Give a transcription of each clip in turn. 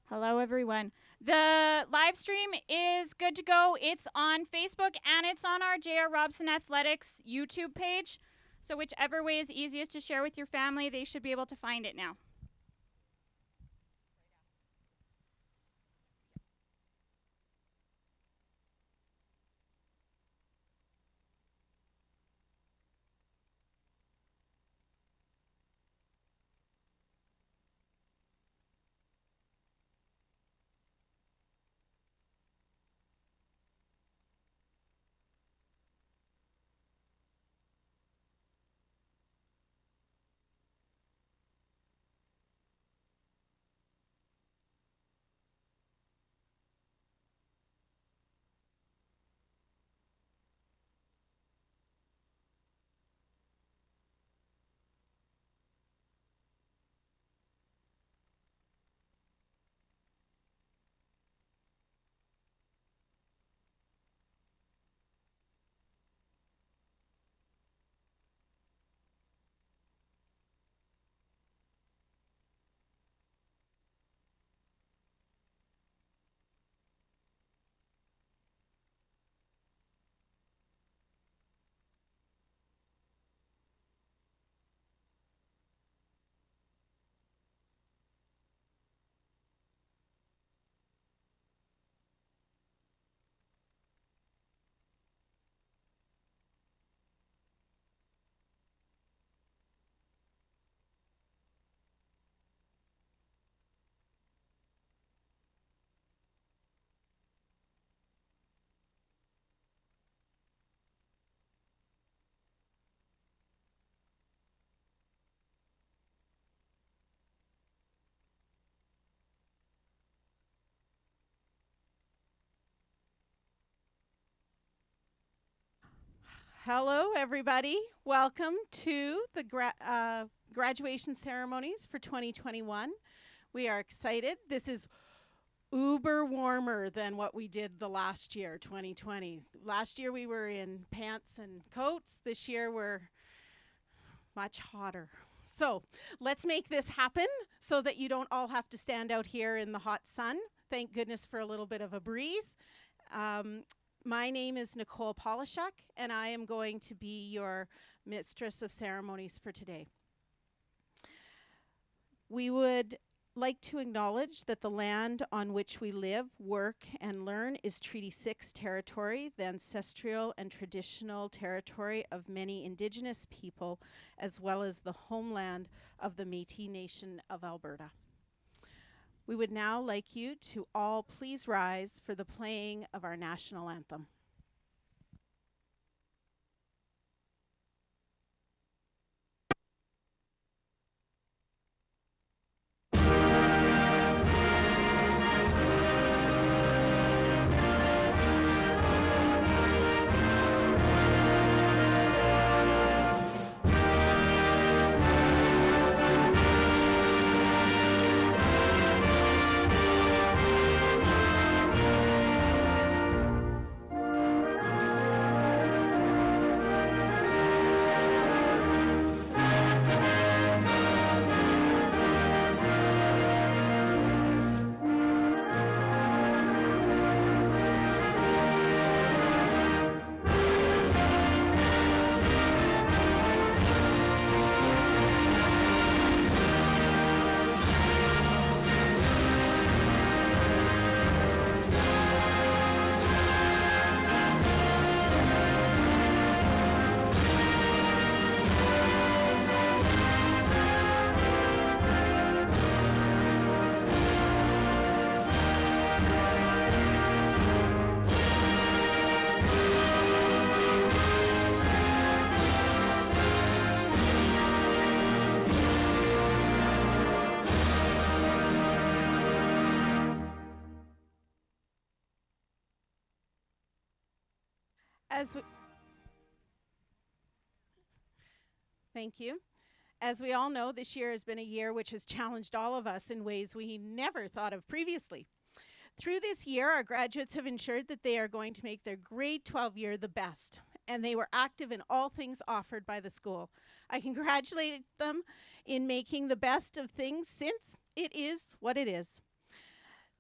Hello, everyone. The live stream is good to go. It's on Facebook and it's on our JR Robson Athletics YouTube page. So whichever way is easiest to share with your family, they should be able to find it now. Hello, everybody. Welcome to the graduation ceremonies for 2021. We are excited. This is uber warmer than what we did the last year, 2020. Last year we were in pants and coats. This year we're much hotter. So let's make this happen so that you don't all have to stand out here in the hot sun. Thank goodness for a little bit of a breeze. My name is Nicole Polishuk, and I am going to be your mistress of ceremonies for today. We would like to acknowledge that the land on which we live, work, and learn is Treaty 6 territory, the ancestral and traditional territory of many Indigenous people, as well as the homeland of the Métis Nation of Alberta. We would now like you to all please rise for the playing of our national anthem. Thank you. As we all know, this year has been a year which has challenged all of us in ways we never thought of previously. Through this year, our graduates have ensured that they are going to make their grade 12 year the best, and they were active in all things offered by the school. I congratulate them in making the best of things since it is what it is.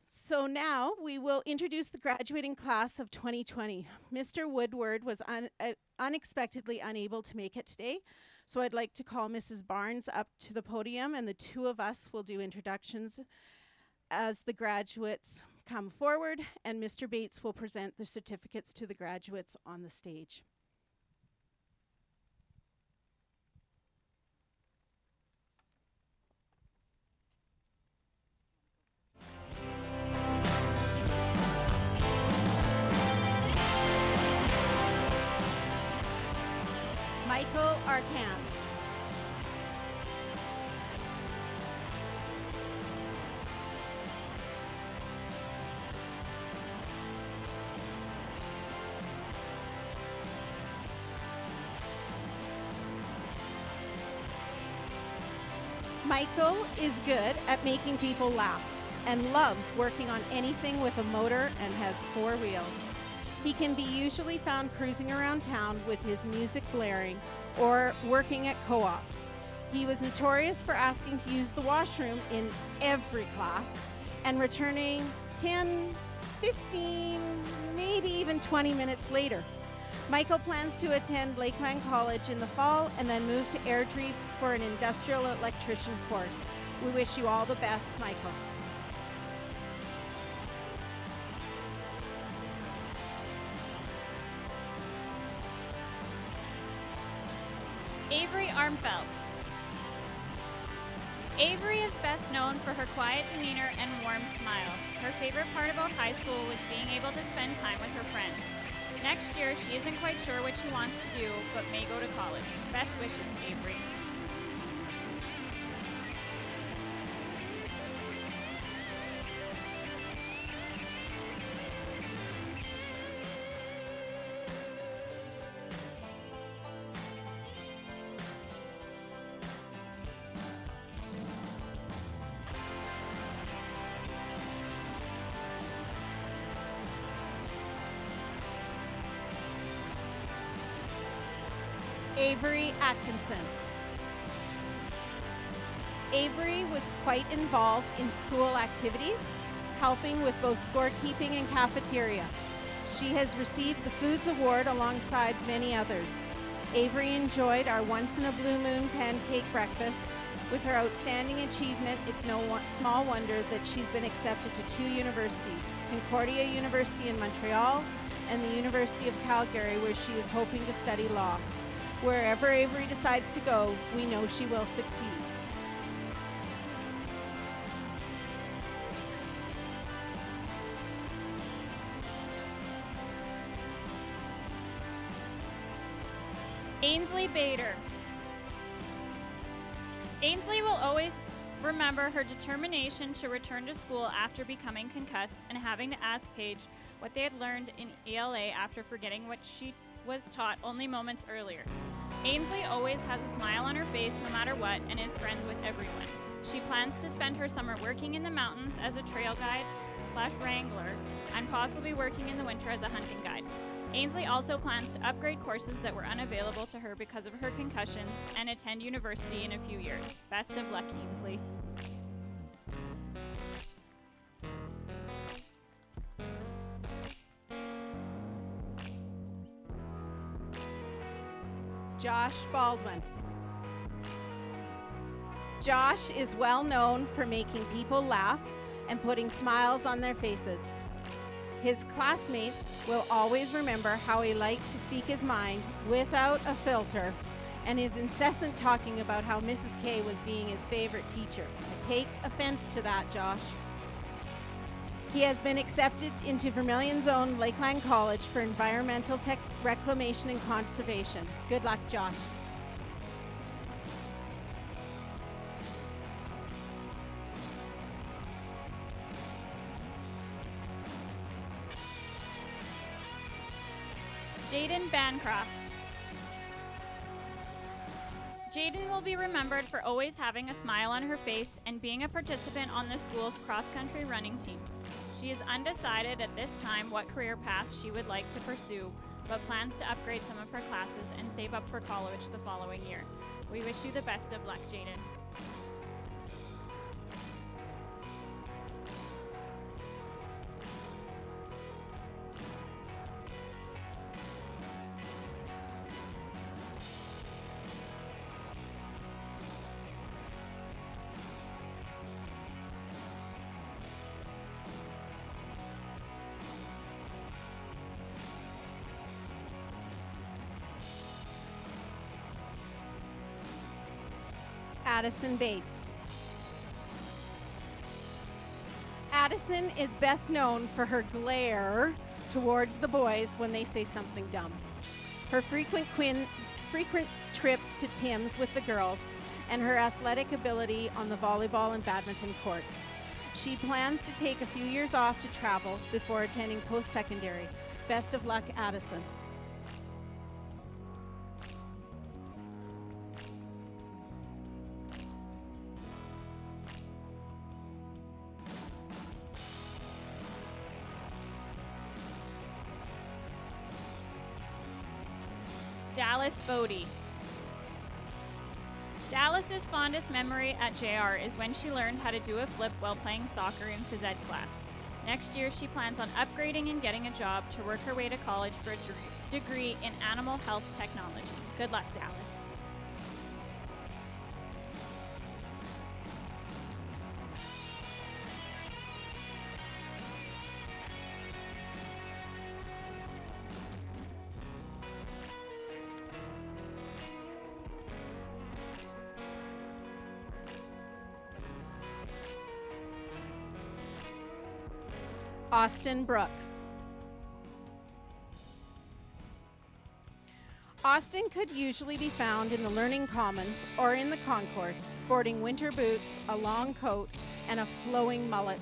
So now we will introduce the graduating class of 2020. Mr. Woodward was unexpectedly unable to make it today, so I'd like to call Mrs. Barnes up to the podium, and the two of us will do introductions as the graduates come forward, and Mr. Bates will present the certificates to the graduates on the stage. Michael Arcan. Michael is good at making people laugh and loves working on anything with a motor and has 4 wheels. He can be usually found cruising around town with his music blaring or working at co-op. He was notorious for asking to use the washroom in every class and returning 10, 15, maybe even 20 minutes later. Michael plans to attend Lakeland College in the fall and then move to Airdrie for an industrial electrician course. We wish you all the best, Michael. Avery Armfelt. Avery is best known for her quiet demeanor and warm smile. Her favorite part about high school was being able to spend time with her friends. Next year, she isn't quite sure what she wants to do, but may go to college. Best wishes, Avery. Avery Atkinson. Avery was quite involved in school activities, helping with both scorekeeping and cafeteria. She has received the Foods Award alongside many others. Avery enjoyed our once-in-a-blue-moon pancake breakfast. With her outstanding achievement, it's no small wonder that she's been accepted to 2 universities, Concordia University in Montreal and the University of Calgary, where she is hoping to study law. Wherever Avery decides to go, we know she will succeed. Ainsley Bader. Ainsley will always remember her determination to return to school after becoming concussed and having to ask Paige what they had learned in ELA after forgetting what she was taught only moments earlier. Ainsley always has a smile on her face no matter what and is friends with everyone. She plans to spend her summer working in the mountains as a trail guide / wrangler and possibly working in the winter as a hunting guide. Ainsley also plans to upgrade courses that were unavailable to her because of her concussions and attend university in a few years. Best of luck, Ainsley. Josh Baldwin. Josh is well known for making people laugh and putting smiles on their faces. His classmates will always remember how he liked to speak his mind without a filter and his incessant talking about how Mrs. K was being his favorite teacher. I take offense to that, Josh. He has been accepted into Vermilion's own Lakeland College for environmental reclamation and conservation. Good luck, Josh. Jaden Bancroft. Jaden will be remembered for always having a smile on her face and being a participant on the school's cross-country running team. She is undecided at this time what career path she would like to pursue, but plans to upgrade some of her classes and save up for college the following year. We wish you the best of luck, Jaden. Addison Bates. Addison is best known for her glare towards the boys when they say something dumb. Her frequent trips to Tim's with the girls, and her athletic ability on the volleyball and badminton courts. She plans to take a few years off to travel before attending post-secondary. Best of luck, Addison. Dallas Bodie. Dallas's fondest memory at JR is when she learned how to do a flip while playing soccer in phys ed class. Next year, she plans on upgrading and getting a job to work her way to college for a degree in animal health technology. Good luck, Dallas. Austin Brooks. Austin could usually be found in the Learning Commons or in the concourse, sporting winter boots, a long coat, and a flowing mullet.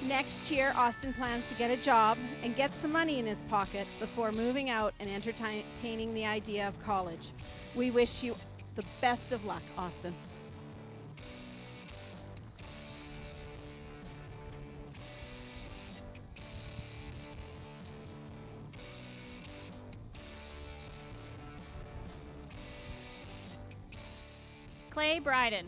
Next year, Austin plans to get a job and get some money in his pocket before moving out and entertaining the idea of college. We wish you the best of luck, Austin. Clay Bryden.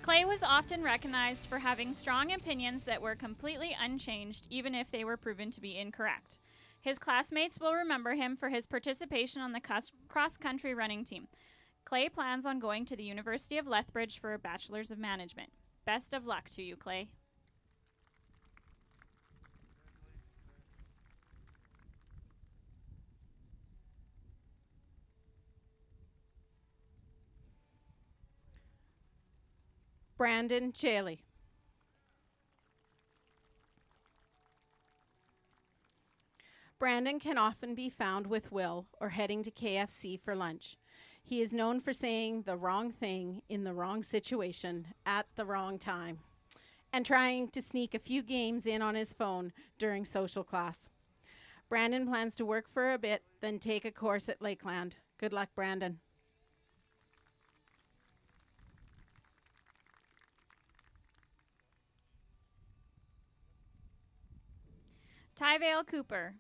Clay was often recognized for having strong opinions that were completely unchanged, even if they were proven to be incorrect. His classmates will remember him for his participation on the cross-country running team. Clay plans on going to the University of Lethbridge for a Bachelor's of Management. Best of luck to you, Clay. Brandon Jaley. Brandon can often be found with Will or heading to KFC for lunch. He is known for saying the wrong thing in the wrong situation at the wrong time and trying to sneak a few games in on his phone during social class. Brandon plans to work for a bit, then take a course at Lakeland. Good luck, Brandon. Tyvale Cooper.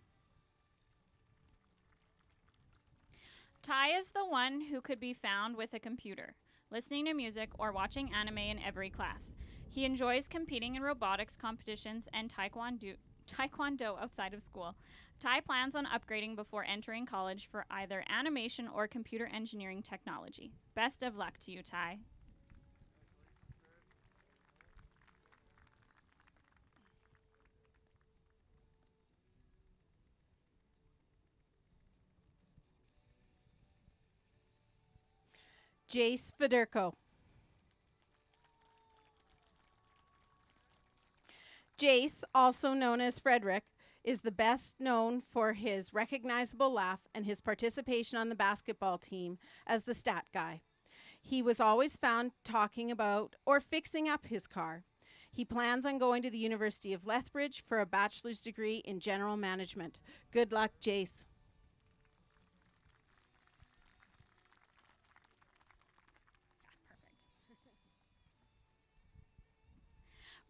Ty is the one who could be found with a computer, listening to music or watching anime in every class. He enjoys competing in robotics competitions and taekwondo outside of school. Ty plans on upgrading before entering college for either animation or computer engineering technology. Best of luck to you, Ty. Jace Federico. Jace, also known as Frederick, is the best known for his recognizable laugh and his participation on the basketball team as the stat guy. He was always found talking about or fixing up his car. He plans on going to the University of Lethbridge for a bachelor's degree in general management. Good luck, Jace.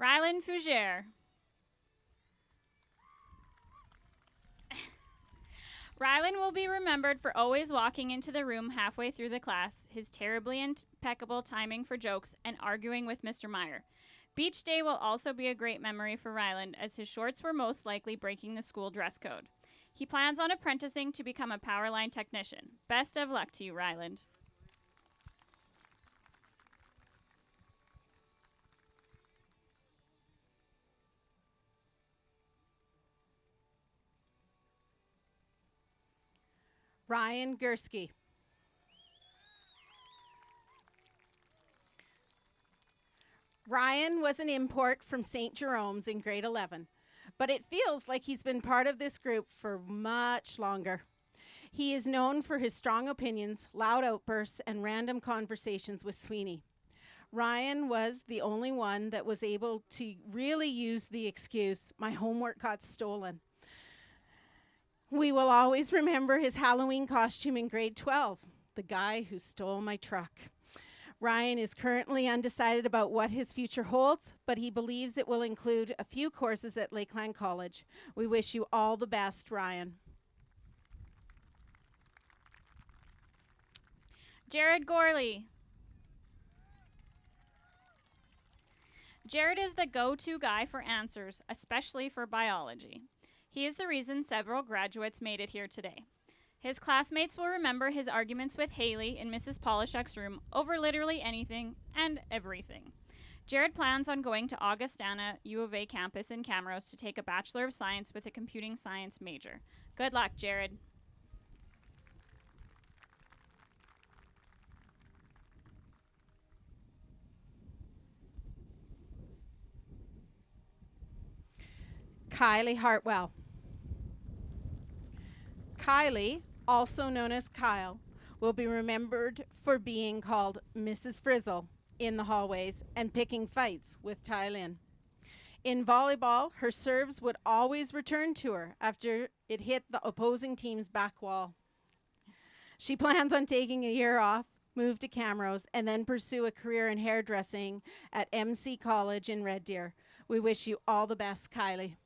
Rylan Fougere. Rylan will be remembered for always walking into the room halfway through the class, his terribly impeccable timing for jokes, and arguing with Mr. Meyer. Beach Day will also be a great memory for Ryland, as his shorts were most likely breaking the school dress code. He plans on apprenticing to become a power line technician. Best of luck to you, Ryland. Ryan Gursky. Ryan was an import from St. Jerome's in grade 11, but it feels like he's been part of this group for much longer. He is known for his strong opinions, loud outbursts, and random conversations with Sweeney. Ryan was the only one that was able to really use the excuse, "My homework got stolen." We will always remember his Halloween costume in grade 12, the guy who stole my truck. Ryan is currently undecided about what his future holds, but he believes it will include a few courses at Lakeland College. We wish you all the best, Ryan. Jared Gorley. Jared is the go-to guy for answers, especially for biology. He is the reason several graduates made it here today. His classmates will remember his arguments with Haley in Mrs. Polishuk's room over literally anything and everything. Jared plans on going to Augustana U of A campus in Camrose to take a Bachelor of Science with a computing science major. Good luck, Jared. Kylie Hartwell. Kylie, also known as Kyle, will be remembered for being called Mrs. Frizzle in the hallways and picking fights with Tylin. In volleyball, her serves would always return to her after it hit the opposing team's back wall. She plans on taking a year off, move to Camrose, and then pursue a career in hairdressing at MC College in Red Deer. We wish you all the best, Kylie.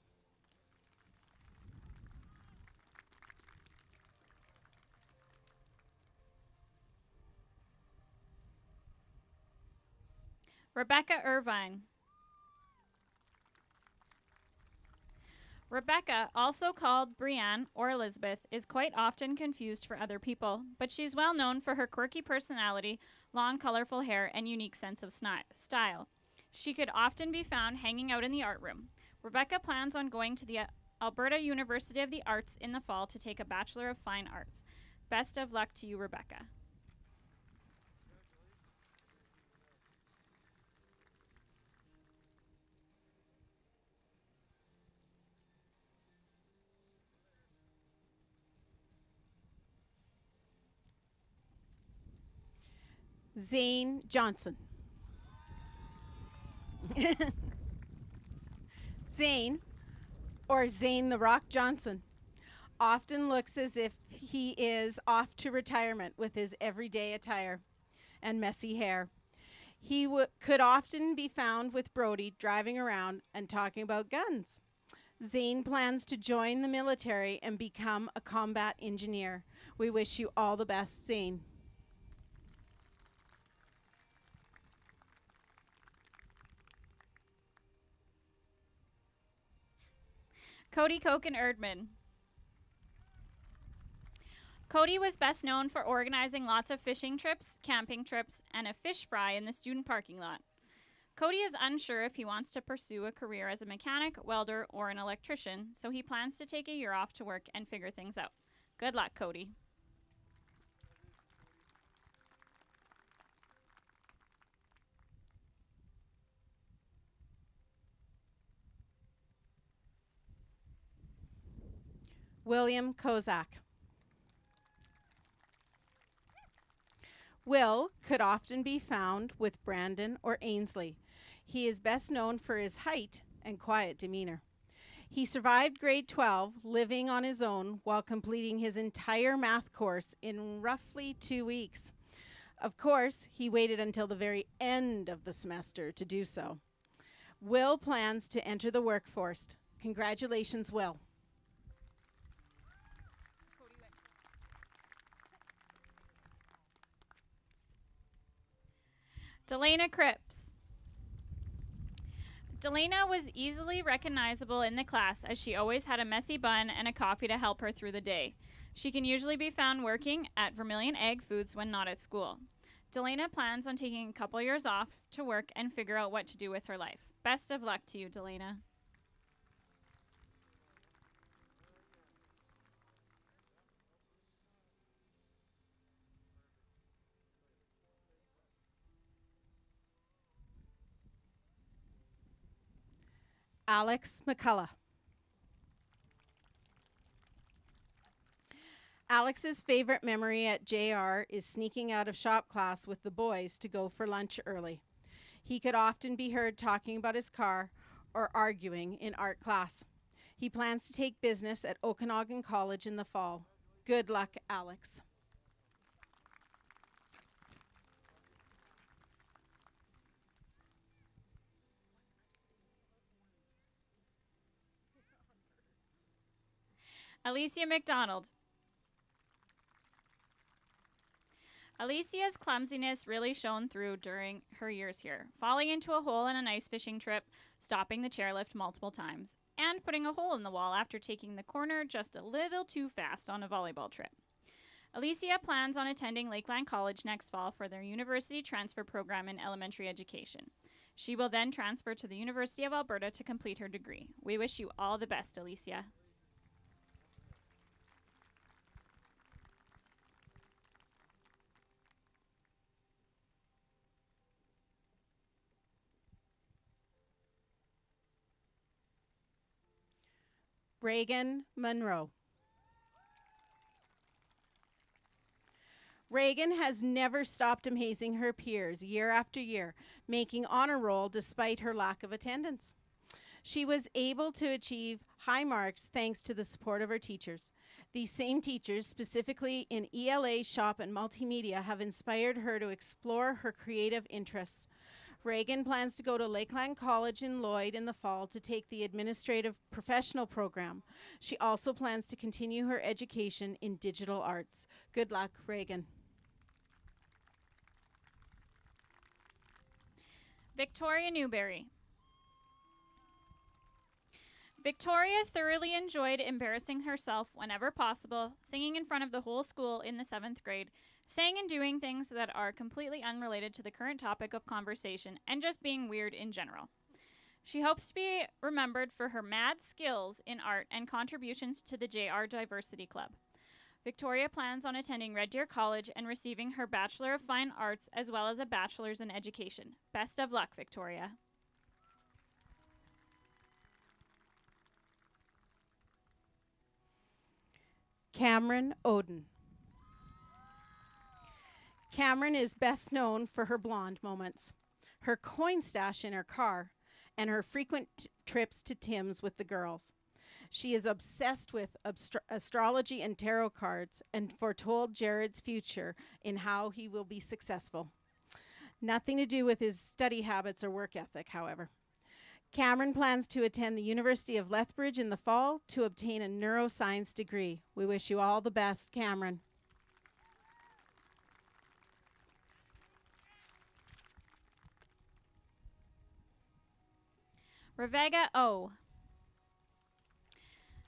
Rebecca Irvine. Rebecca, also called Brianne or Elizabeth, is quite often confused for other people, but she's well known for her quirky personality, long, colorful hair, and unique sense of style. She could often be found hanging out in the art room. Rebecca plans on going to the Alberta University of the Arts in the fall to take a Bachelor of Fine Arts. Best of luck to you, Rebecca. Zane Johnson. Zane, or Zane the Rock Johnson, often looks as if he is off to retirement with his everyday attire and messy hair. He could often be found with Brody driving around and talking about guns. Zane plans to join the military and become a combat engineer. We wish you all the best, Zane. Cody Koken Erdman. Cody was best known for organizing lots of fishing trips, camping trips, and a fish fry in the student parking lot. Cody is unsure if he wants to pursue a career as a mechanic, welder, or an electrician, so he plans to take a year off to work and figure things out. Good luck, Cody. William Kozak. Will could often be found with Brandon or Ainsley. He is best known for his height and quiet demeanor. He survived grade 12, living on his own while completing his entire math course in roughly 2 weeks. Of course, he waited until the very end of the semester to do so. Will plans to enter the workforce. Congratulations, Will. Delana Cripps. Delana was easily recognizable in the class as she always had a messy bun and a coffee to help her through the day. She can usually be found working at Vermilion Egg Foods when not at school. Delana plans on taking a couple years off to work and figure out what to do with her life. Best of luck to you, Delana. Alex McCullough. Alex's favorite memory at JR is sneaking out of shop class with the boys to go for lunch early. He could often be heard talking about his car or arguing in art class. He plans to take business at Okanagan College in the fall. Good luck, Alex. Alicia McDonald. Alicia's clumsiness really shone through during her years here, falling into a hole in an ice fishing trip, stopping the chairlift multiple times, and putting a hole in the wall after taking the corner just a little too fast on a volleyball trip. Alicia plans on attending Lakeland College next fall for their university transfer program in elementary education. She will then transfer to the University of Alberta to complete her degree. We wish you all the best, Alicia. Reagan Monroe. Reagan has never stopped amazing her peers year after year, making honor roll despite her lack of attendance. She was able to achieve high marks thanks to the support of her teachers. These same teachers, specifically in ELA, shop, and multimedia, have inspired her to explore her creative interests. Reagan plans to go to Lakeland College in Lloyd in the fall to take the administrative professional program. She also plans to continue her education in digital arts. Good luck, Reagan. Victoria Newberry. Victoria thoroughly enjoyed embarrassing herself whenever possible, singing in front of the whole school in the 7th grade, saying and doing things that are completely unrelated to the current topic of conversation, and just being weird in general. She hopes to be remembered for her mad skills in art and contributions to the JR Diversity Club. Victoria plans on attending Red Deer College and receiving her Bachelor of Fine Arts as well as a Bachelor's in Education. Best of luck, Victoria. Cameron Oden. Cameron is best known for her blonde moments, her coin stash in her car, and her frequent trips to Tim's with the girls. She is obsessed with astrology and tarot cards and foretold Jared's future in how he will be successful. Nothing to do with his study habits or work ethic, however. Cameron plans to attend the University of Lethbridge in the fall to obtain a neuroscience degree. We wish you all the best, Cameron. Ravega O.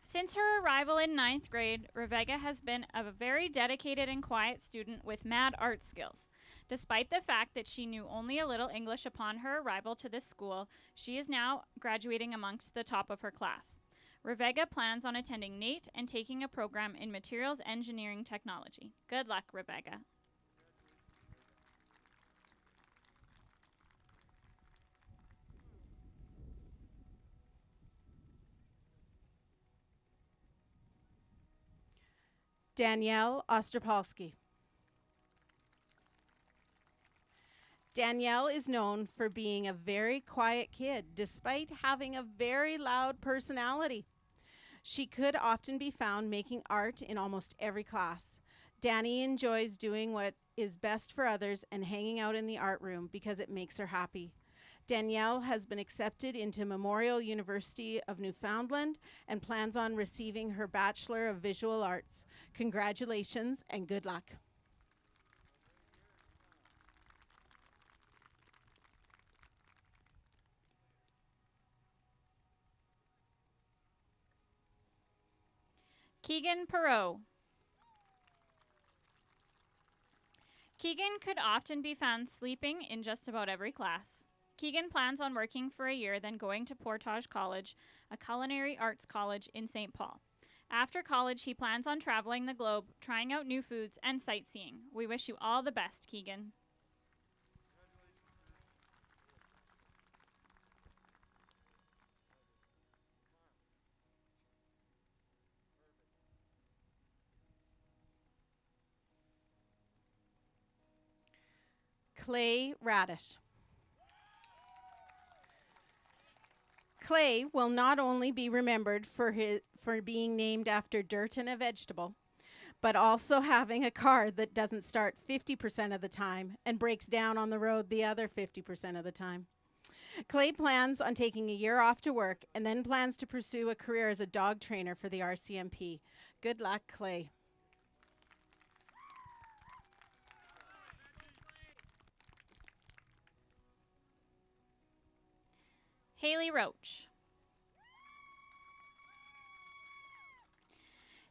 Since her arrival in 9th grade, Ravega has been a very dedicated and quiet student with mad art skills. Despite the fact that she knew only a little English upon her arrival to this school, she is now graduating amongst the top of her class. Ravega plans on attending NATE and taking a program in materials engineering technology. Good luck, Ravega. Danielle Ostropolsky. Danielle is known for being a very quiet kid, despite having a very loud personality. She could often be found making art in almost every class. Danny enjoys doing what is best for others and hanging out in the art room because it makes her happy. Danielle has been accepted into Memorial University of Newfoundland and plans on receiving her Bachelor of Visual Arts. Congratulations and good luck. Keegan Perot. Keegan could often be found sleeping in just about every class. Keegan plans on working for a year, then going to Portage College, a culinary arts college in St. Paul. After college, he plans on traveling the globe, trying out new foods and sightseeing. We wish you all the best, Keegan. Clay Radish. Clay will not only be remembered for being named after dirt and a vegetable, but also having a car that doesn't start 50% of the time and breaks down on the road the other 50% of the time. Clay plans on taking a year off to work and then plans to pursue a career as a dog trainer for the RCMP. Good luck, Clay. Haley Roach.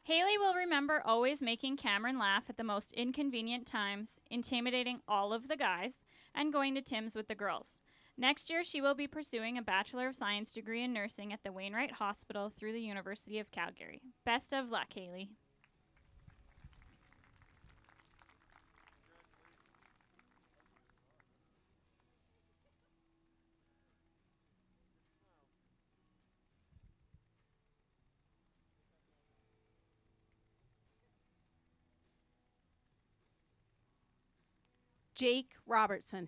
Haley will remember always making Cameron laugh at the most inconvenient times, intimidating all of the guys, and going to Tim's with the girls. Next year, she will be pursuing a Bachelor of Science degree in nursing at the Wainwright Hospital through the University of Calgary. Best of luck, Haley. Jake Robertson.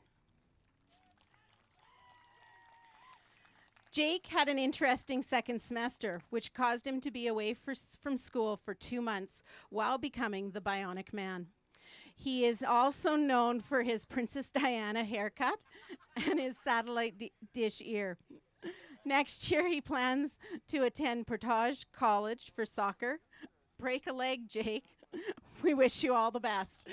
Jake had an interesting second semester, which caused him to be away from school for 2 months while becoming the Bionic Man. He is also known for his Princess Diana haircut and his satellite dish ear. Next year, he plans to attend Portage College for soccer. Break a leg, Jake. We wish you all the best.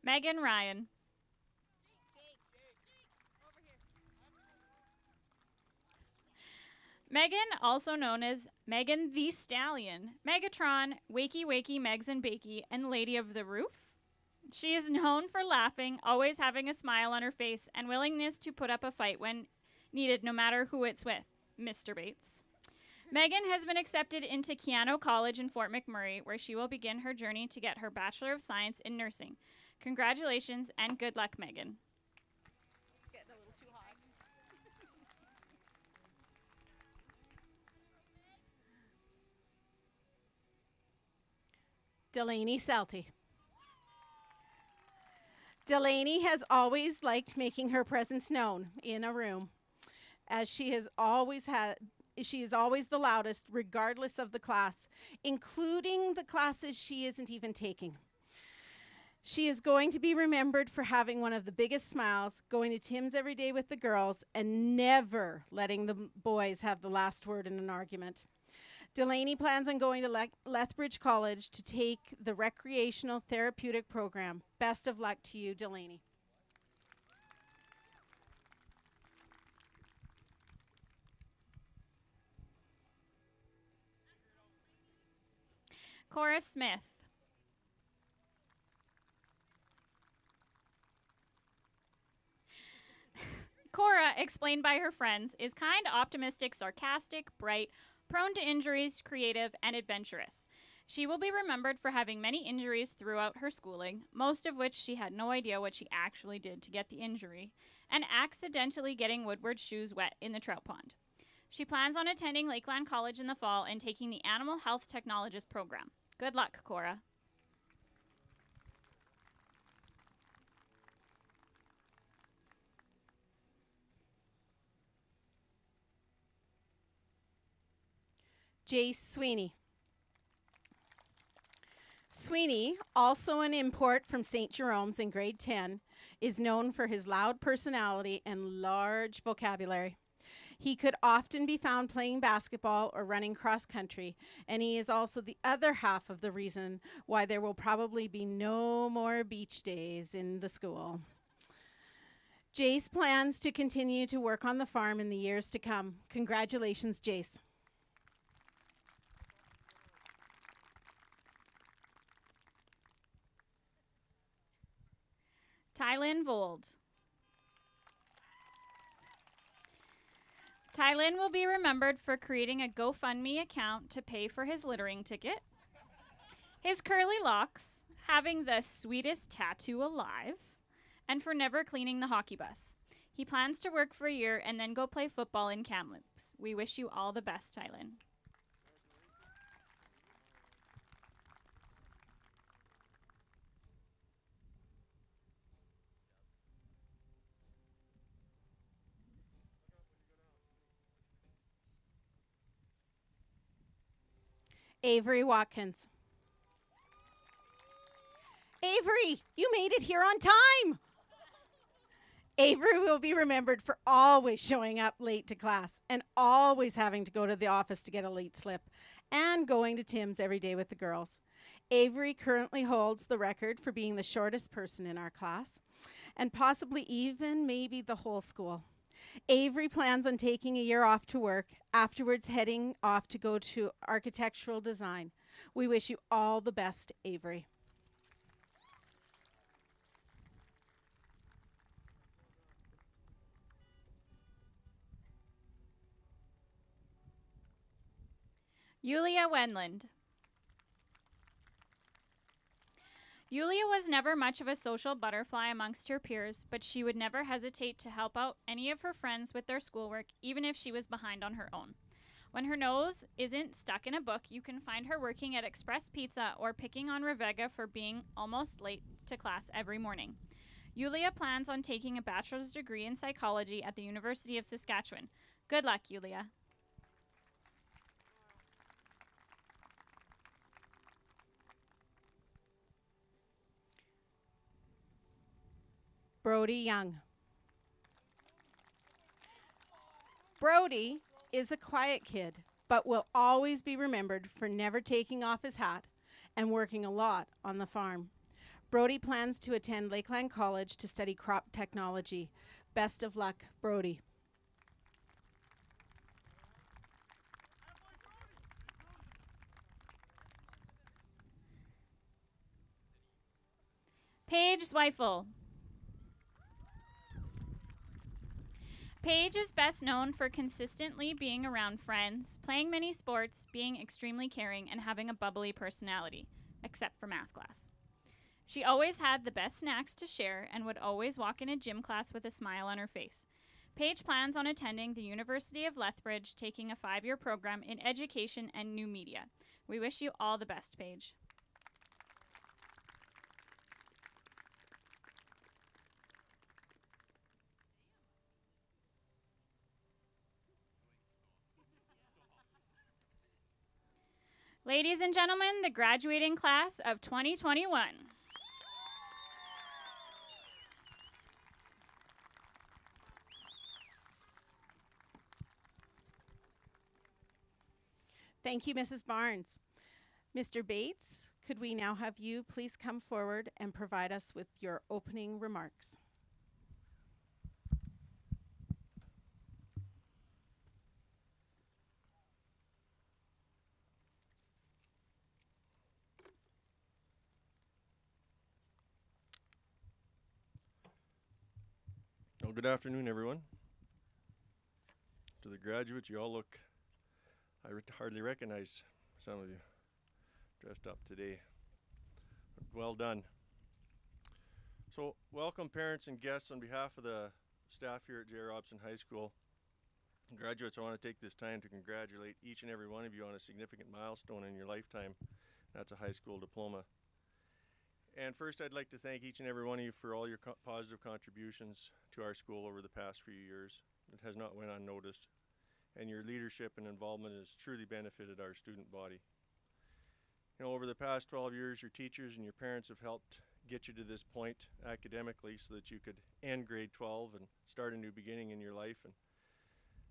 Megan Ryan. Megan, also known as Megan the Stallion, Megatron, Wakey Wakey Megs and Bakey, and Lady of the Roof. She is known for laughing, always having a smile on her face, and willingness to put up a fight when needed, no matter who it's with. Mr. Bates. Megan has been accepted into Keano College in Fort McMurray, where she will begin her journey to get her Bachelor of Science in Nursing. Congratulations and good luck, Megan. It's getting a little too hot. Delaney Selty. Delaney has always liked making her presence known in a room, as she is always the loudest regardless of the class, including the classes she isn't even taking. She is going to be remembered for having one of the biggest smiles, going to Tim's every day with the girls, and never letting the boys have the last word in an argument. Delaney plans on going to Lethbridge College to take the recreational therapeutic program. Best of luck to you, Delaney. Cora Smith. Cora, explained by her friends, is kind, optimistic, sarcastic, bright, prone to injuries, creative, and adventurous. She will be remembered for having many injuries throughout her schooling, most of which she had no idea what she actually did to get the injury, and accidentally getting Woodward's shoes wet in the trout pond. She plans on attending Lakeland College in the fall and taking the Animal Health Technologist program. Good luck, Cora. Jace Sweeney. Sweeney, also an import from St. Jerome's in grade 10, is known for his loud personality and large vocabulary. He could often be found playing basketball or running cross country, and he is also the other half of the reason why there will probably be no more beach days in the school. Jace plans to continue to work on the farm in the years to come. Congratulations, Jace. Tylin Vold. Tylin will be remembered for creating a GoFundMe account to pay for his littering ticket, his curly locks, having the sweetest tattoo alive, and for never cleaning the hockey bus. He plans to work for a year and then go play football in Kamloops. We wish you all the best, Tylen. Avery Watkins. Avery, you made it here on time. Avery will be remembered for always showing up late to class and always having to go to the office to get a late slip and going to Tim's every day with the girls. Avery currently holds the record for being the shortest person in our class and possibly even maybe the whole school. Avery plans on taking a year off to work, afterwards heading off to go to architectural design. We wish you all the best, Avery. Yulia Wenland. Yulia was never much of a social butterfly amongst her peers, but she would never hesitate to help out any of her friends with their schoolwork, even if she was behind on her own. When her nose isn't stuck in a book, you can find her working at Express Pizza or picking on Rebecca for being almost late to class every morning. Yulia plans on taking a bachelor's degree in psychology at the University of Saskatchewan. Good luck, Yulia. Brody Young. Brody is a quiet kid, but will always be remembered for never taking off his hat and working a lot on the farm. Brody plans to attend Lakeland College to study crop technology. Best of luck, Brody. Paige Zweifel. Paige is best known for consistently being around friends, playing many sports, being extremely caring, and having a bubbly personality, except for math class. She always had the best snacks to share and would always walk in a gym class with a smile on her face. Paige plans on attending the University of Lethbridge, taking a 5-year program in education and new media. We wish you all the best, Paige. Ladies and gentlemen, the graduating class of 2021. Thank you, Mrs. Barnes. Mr. Bates, could we now have you please come forward and provide us with your opening remarks? Well, good afternoon, everyone. To the graduates, you all look, hardly recognize some of you dressed up today. Well done. So, welcome parents and guests on behalf of the staff here at J. Robson High School. Graduates, I want to take this time to congratulate each and every one of you on a significant milestone in your lifetime. That's a high school diploma. And first, I'd like to thank each and every one of you for all your positive contributions to our school over the past few years. It has not went unnoticed, and your leadership and involvement has truly benefited our student body. You know, over the past 12 years, your teachers and your parents have helped get you to this point academically so that you could end grade 12 and start a new beginning in your life. And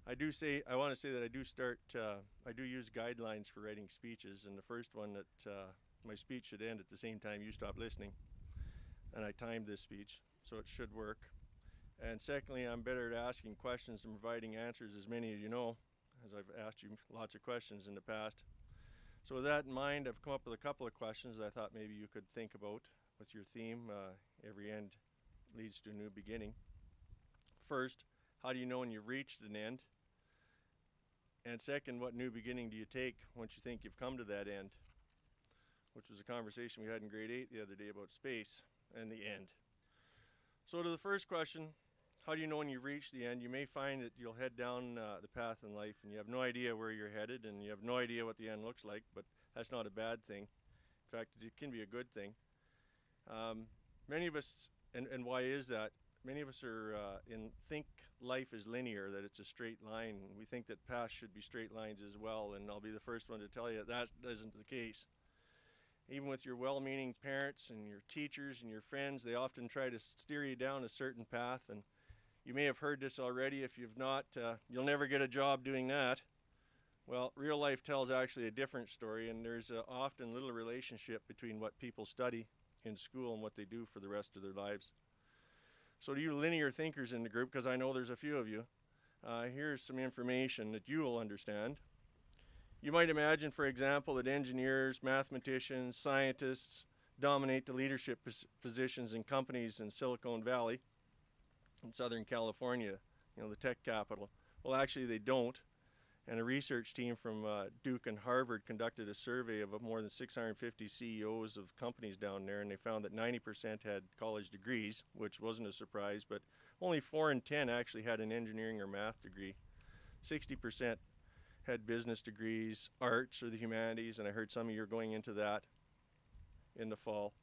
I want to say that I do use guidelines for writing speeches, and the first one that my speech should end at the same time you stop listening, and I timed this speech, so it should work. And secondly, I'm better at asking questions and providing answers, as many of you know, as I've asked you lots of questions in the past. So with that in mind, I've come up with a couple of questions that I thought maybe you could think about with your theme, every end leads to a new beginning. First, how do you know when you've reached an end? And second, what new beginning do you take once you think you've come to that end? Which was a conversation we had in grade 8 the other day about space and the end. So to the first question, how do you know when you've reached the end? You may find that you'll head down the path in life and you have no idea where you're headed and you have no idea what the end looks like, but that's not a bad thing. In fact, it can be a good thing. Many of us, and why is that? Many of us are think life is linear, that it's a straight line. We think that paths should be straight lines as well, and I'll be the first one to tell you that isn't the case. Even with your well-meaning parents and your teachers and your friends, they often try to steer you down a certain path, and you may have heard this already. If you've not, you'll never get a job doing that. Well, real life tells actually a different story, and there's often little relationship between what people study in school and what they do for the rest of their lives. So to you linear thinkers in the group, because I know there's a few of you, here's some information that you will understand. You might imagine, for example, that engineers, mathematicians, scientists dominate the leadership positions in companies in Silicon Valley, in Southern California, the tech capital. Well, actually they don't. And a research team from Duke and Harvard conducted a survey of more than 650 CEOs of companies down there, and they found that 90% had college degrees, which wasn't a surprise, but only 4 in 10 actually had an engineering or math degree. 60% had business degrees, arts or the humanities, and I heard some of you are going into that in the fall.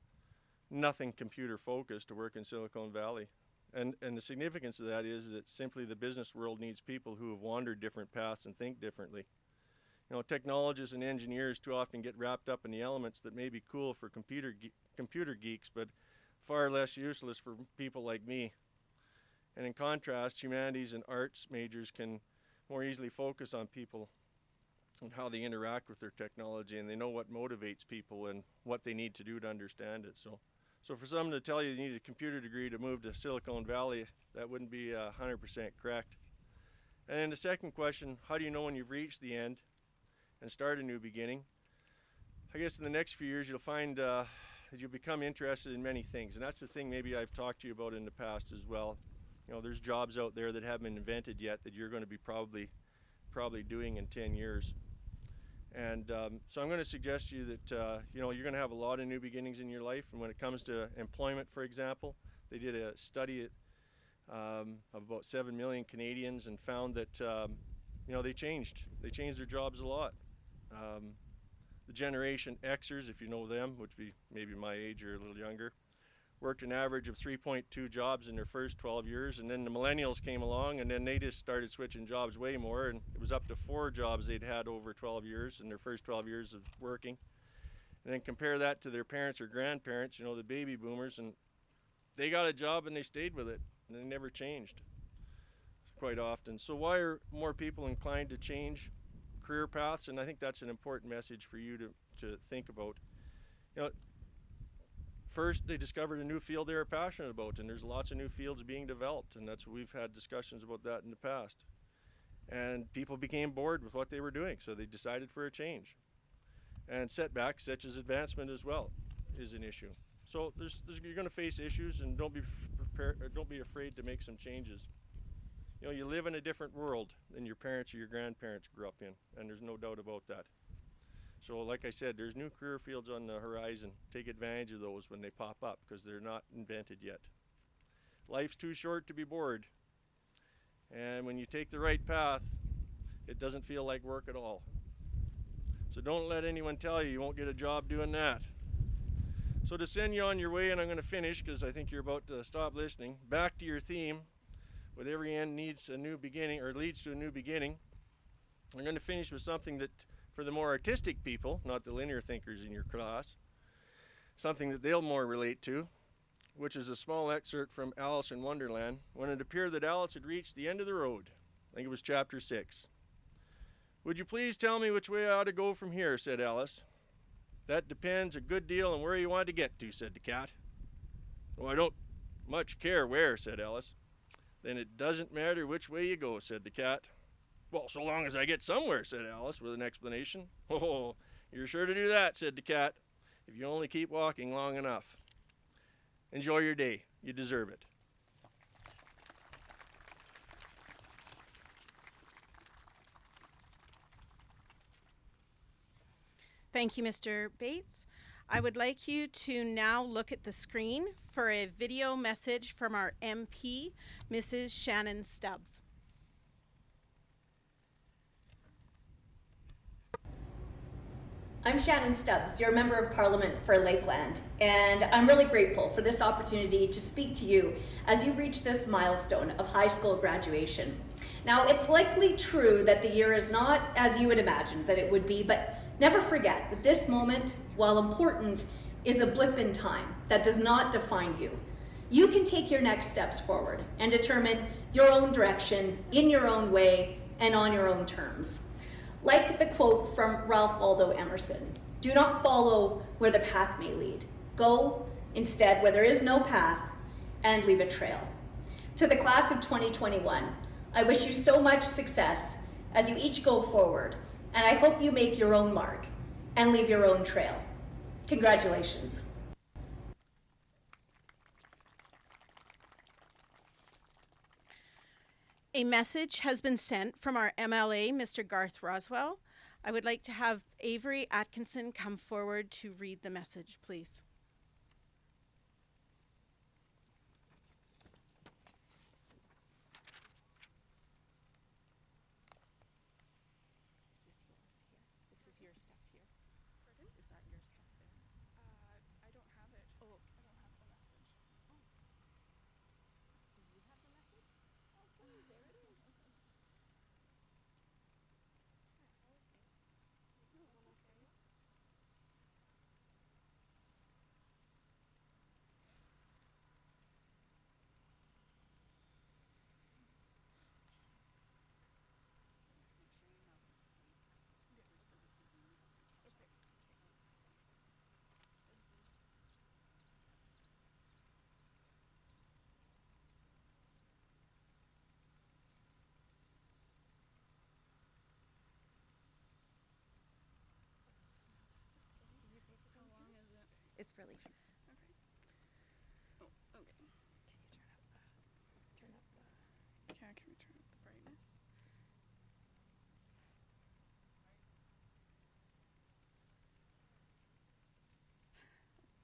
Nothing computer focused to work in Silicon Valley. And the significance of that is that simply the business world needs people who have wandered different paths and think differently. Technologists and engineers too often get wrapped up in the elements that may be cool for computer geeks, but far less useless for people like me. And in contrast, humanities and arts majors can more easily focus on people and how they interact with their technology, and they know what motivates people and what they need to do to understand it. So for someone to tell you need a computer degree to move to Silicon Valley, that wouldn't be 100% correct. And then the second question, how do you know when you've reached the end and start a new beginning? I guess in the next few years you'll find that you'll become interested in many things, and that's the thing maybe I've talked to you about in the past as well. There's jobs out there that haven't been invented yet that you're going to be probably doing in 10 years. And so I'm going to suggest to you that you're going to have a lot of new beginnings in your life. And when it comes to employment, for example, they did a study of about 7 million Canadians and found that they changed their jobs a lot. The Generation Xers, if you know them, which be maybe my age or a little younger, worked an average of 3.2 jobs in their first 12 years, and then the millennials came along, and then they just started switching jobs way more, and it was up to 4 jobs they'd had over 12 years in their first 12 years of working. And then compare that to their parents or grandparents, the baby boomers, and they got a job and they stayed with it, and they never changed quite often. So why are more people inclined to change career paths? And I think that's an important message for you to think about. First, they discovered a new field they were passionate about, and there's lots of new fields being developed, and we've had discussions about that in the past. And people became bored with what they were doing, so they decided for a change. And setbacks, such as advancement as well, is an issue. So you're going to face issues, and don't be afraid to make some changes. You live in a different world than your parents or your grandparents grew up in, and there's no doubt about that. So like I said, there's new career fields on the horizon. Take advantage of those when they pop up, because they're not invented yet. Life's too short to be bored. And when you take the right path, it doesn't feel like work at all. So don't let anyone tell you won't get a job doing that. So to send you on your way, and I'm going to finish because I think you're about to stop listening, back to your theme, with every end needs a new beginning, or leads to a new beginning. I'm going to finish with something that, for the more artistic people, not the linear thinkers in your class, something that they'll more relate to, which is a small excerpt from Alice in Wonderland, when it appeared that Alice had reached the end of the road. I think it was chapter 6. "Would you please tell me which way I ought to go from here?" said Alice. "That depends a good deal on where you want to get to," said the cat. "Oh, I don't much care where," said Alice. "Then it doesn't matter which way you go," said the cat. "Well, so long as I get somewhere," said Alice with an explanation. "Oh, you're sure to do that," said the cat, "if you only keep walking long enough. Enjoy your day. You deserve it." Thank you, Mr. Bates. I would like you to now look at the screen for a video message from our MP, Mrs. Shannon Stubbs. I'm Shannon Stubbs, your Member of Parliament for Lakeland, and I'm really grateful for this opportunity to speak to you as you reach this milestone of high school graduation. Now, it's likely true that the year is not as you would imagine that it would be, but never forget that this moment, while important, is a blip in time that does not define you. You can take your next steps forward and determine your own direction in your own way and on your own terms. Like the quote from Ralph Waldo Emerson, "Do not follow where the path may lead. Go instead where there is no path and leave a trail." To the class of 2021, I wish you so much success as you each go forward, and I hope you make your own mark and leave your own trail. Congratulations. A message has been sent from our MLA, Mr. Garth Roswell. I would like to have Avery Atkinson come forward to read the message, please. This is your stuff here. Pardon? Is that your stuff there? I don't have it. Oh. I don't have the message. Do you have the message? Okay, there it is. It's really Okay. Oh, okay. Can you turn up the Can we turn up the brightness? Okay, we'll just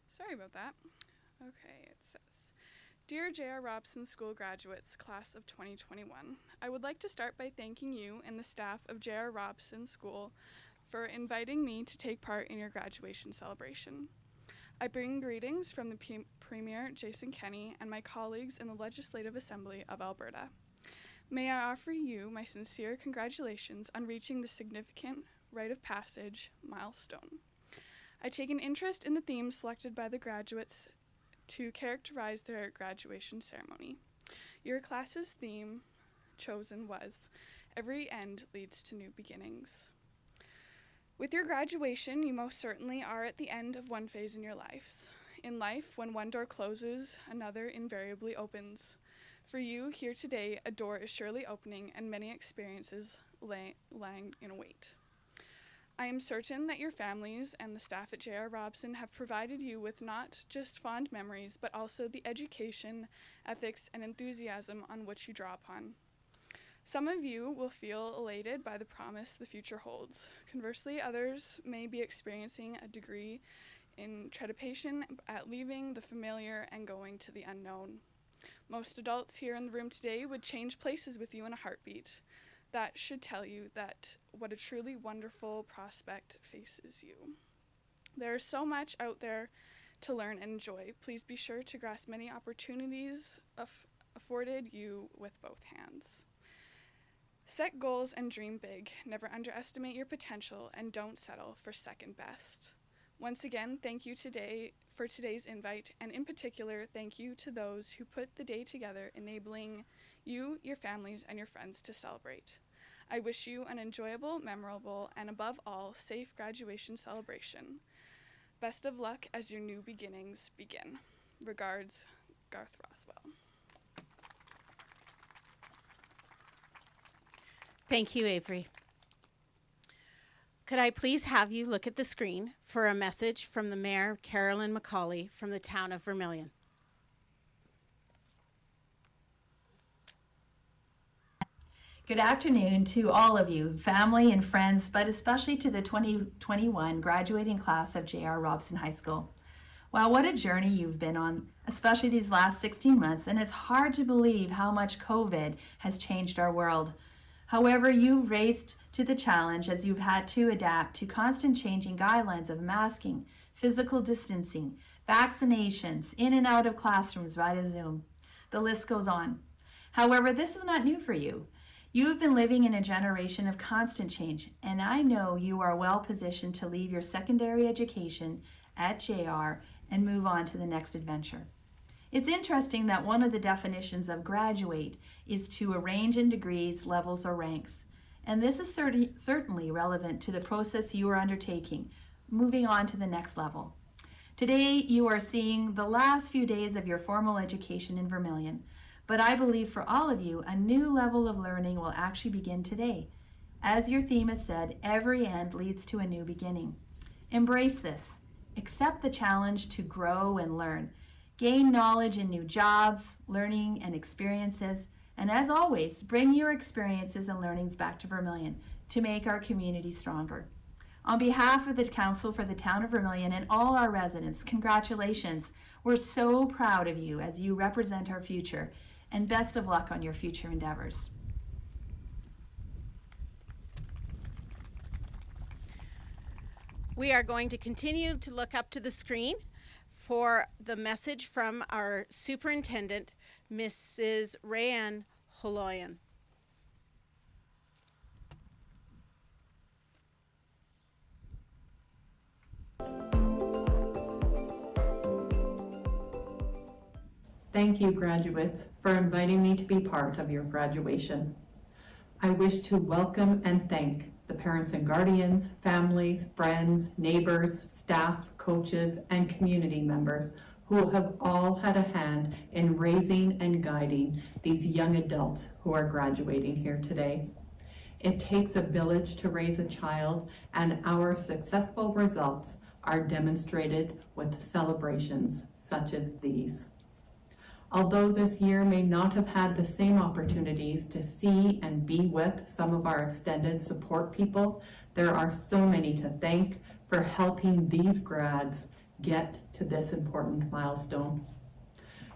Sorry about that. Okay, it says, "Dear J.R. Robson School graduates, class of 2021, I would like to start by thanking you and the staff of J.R. Robson School for inviting me to take part in your graduation celebration. I bring greetings from the Premier Jason Kenney and my colleagues in the Legislative Assembly of Alberta. May I offer you my sincere congratulations on reaching this significant rite of passage milestone. I take an interest in the themes selected by the graduates to characterize their graduation ceremony. Your class's theme chosen was, 'Every end leads to new beginnings.' With your graduation, you most certainly are at the end of one phase in your lives. In life, when one door closes, another invariably opens. For you, here today, a door is surely opening and many experiences lying in wait. I am certain that your families and the staff at J.R. Robson have provided you with not just fond memories, but also the education, ethics, and enthusiasm on which you draw upon. Some of you will feel elated by the promise the future holds. Conversely, others may be experiencing a degree in trepidation at leaving the familiar and going to the unknown. Most adults here in the room today would change places with you in a heartbeat. That should tell you that what a truly wonderful prospect faces you. There is so much out there to learn and enjoy. Please be sure to grasp many opportunities afforded you with both hands. Set goals and dream big. Never underestimate your potential and don't settle for second best. Once again, thank you today for today's invite, and in particular, thank you to those who put the day together, enabling you, your families, and your friends to celebrate. I wish you an enjoyable, memorable, and above all, safe graduation celebration. Best of luck as your new beginnings begin. Regards, Garth Roswell." Thank you, Avery. Could I please have you look at the screen for a message from the Mayor, Carolyn McCauley, from the town of Vermilion? Good afternoon to all of you, family and friends, but especially to the 2021 graduating class of J.R. Robson High School. Wow, what a journey you've been on, especially these last 16 months, and it's hard to believe how much COVID has changed our world. However, you've raced to the challenge as you've had to adapt to constant changing guidelines of masking, physical distancing, vaccinations, in and out of classrooms via Zoom. The list goes on. However, this is not new for you. You have been living in a generation of constant change, and I know you are well positioned to leave your secondary education at JR and move on to the next adventure. It's interesting that one of the definitions of graduate is to arrange in degrees, levels, or ranks. And this is certainly relevant to the process you are undertaking, moving on to the next level. Today, you are seeing the last few days of your formal education in Vermilion. But I believe for all of you, a new level of learning will actually begin today. As your theme has said, every end leads to a new beginning. Embrace this. Accept the challenge to grow and learn. Gain knowledge in new jobs, learning, and experiences. And as always, bring your experiences and learnings back to Vermilion to make our community stronger. On behalf of the Council for the Town of Vermilion and all our residents, congratulations. We're so proud of you as you represent our future. And best of luck on your future endeavors. We are going to continue to look up to the screen for the message from our superintendent, Mrs. Rayanne Holoyan. Thank you, graduates, for inviting me to be part of your graduation. I wish to welcome and thank the parents and guardians, families, friends, neighbors, staff, coaches, and community members who have all had a hand in raising and guiding these young adults who are graduating here today. It takes a village to raise a child, and our successful results are demonstrated with celebrations such as these. Although this year may not have had the same opportunities to see and be with some of our extended support people, there are so many to thank for helping these grads get to this important milestone.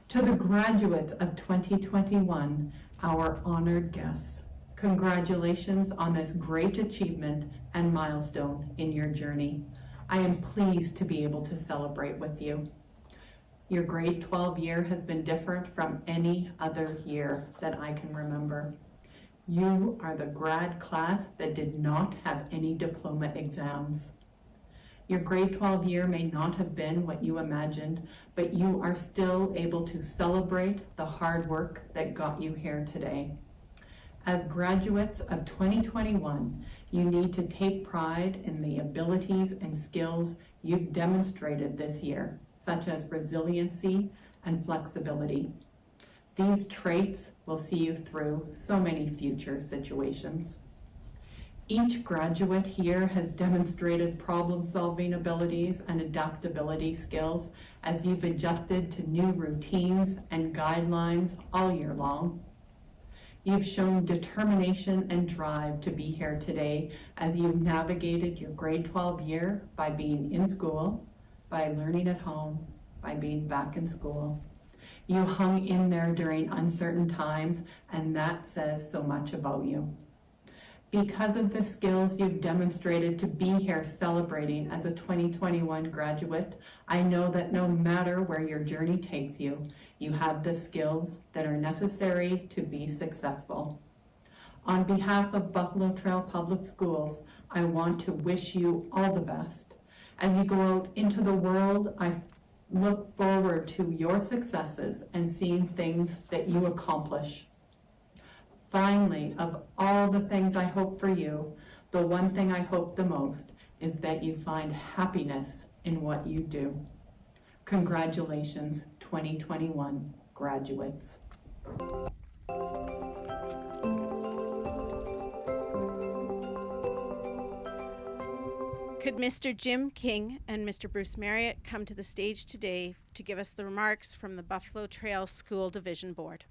To the graduates of 2021, our honored guests, congratulations on this great achievement and milestone in your journey. I am pleased to be able to celebrate with you. Your grade 12 year has been different from any other year that I can remember. You are the grad class that did not have any diploma exams. Your grade 12 year may not have been what you imagined, but you are still able to celebrate the hard work that got you here today. As graduates of 2021, you need to take pride in the abilities and skills you've demonstrated this year, such as resiliency and flexibility. These traits will see you through so many future situations. Each graduate here has demonstrated problem-solving abilities and adaptability skills as you've adjusted to new routines and guidelines all year long. You've shown determination and drive to be here today as you've navigated your grade 12 year by being in school, by learning at home, by being back in school. You hung in there during uncertain times, and that says so much about you. Because of the skills you've demonstrated to be here celebrating as a 2021 graduate, I know that no matter where your journey takes you, you have the skills that are necessary to be successful. On behalf of Buffalo Trail Public Schools, I want to wish you all the best. As you go out into the world, I look forward to your successes and seeing things that you accomplish. Finally, of all the things I hope for you, the one thing I hope the most is that you find happiness in what you do. Congratulations, 2021 graduates. Could Mr. Jim King and Mr. Bruce Marriott come to the stage today to give us the remarks from the Buffalo Trail School Division Board?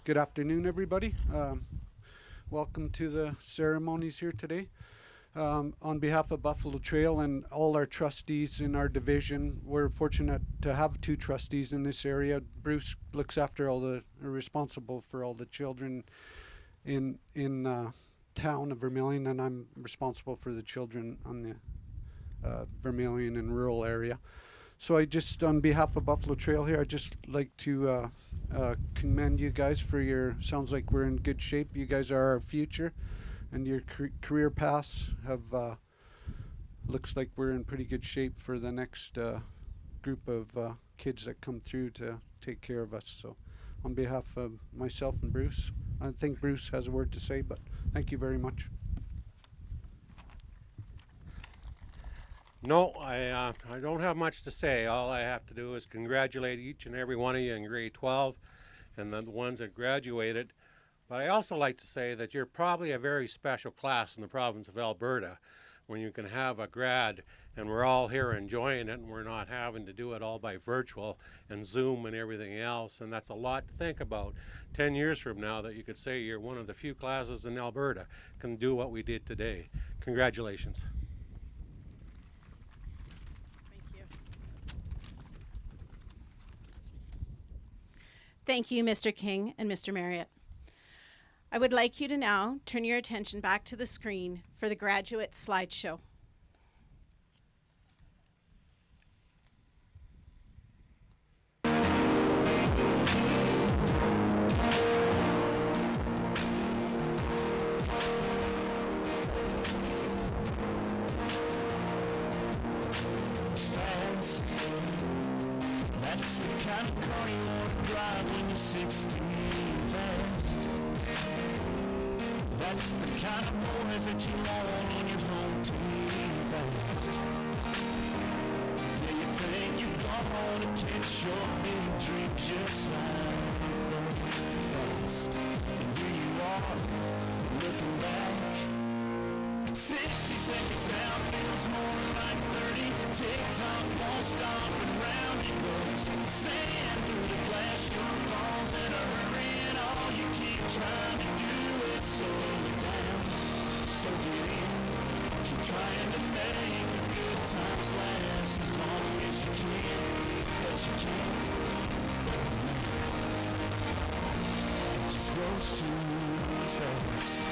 Good afternoon, everybody. Welcome to the ceremonies here today. On behalf of Buffalo Trail and all our trustees in our division, we're fortunate to have 2 trustees in this area. Bruce looks after responsible for all the children in town of Vermilion, and I'm responsible for the children on the Vermilion and rural area. So I just, on behalf of Buffalo Trail here, I'd just like to commend you guys for sounds like we're in good shape. You guys are our future, and your career paths have, looks like we're in pretty good shape for the next group of kids that come through to take care of us. So on behalf of myself and Bruce, I think Bruce has a word to say, but thank you very much. No, I don't have much to say. All I have to do is congratulate each and every one of you in grade 12 and the ones that graduated. But I also like to say that you're probably a very special class in the province of Alberta when you can have a grad and we're all here enjoying it and we're not having to do it all by virtual and Zoom and everything else. And that's a lot to think about 10 years from now, that you could say you're one of the few classes in Alberta can do what we did today. Congratulations. Thank you, Mr. King and Mr. Marriott. I would like you to now turn your attention back to the screen for the graduate slideshow. That's the kind of car you want to drive when you're 16. Fast. That's the kind of boys that you want on your home team. Fast. Yeah, you think you're gonna catch your big dream just like fast. And here you are, looking back. 60 seconds now feels more like 30. TikTok won't stop and round it goes. Sand through the glass, your balls in a hurry, and all you keep trying to do is slow it down. So get in, keep trying to make the good times last as long as you can, but you can't. It just goes too fast.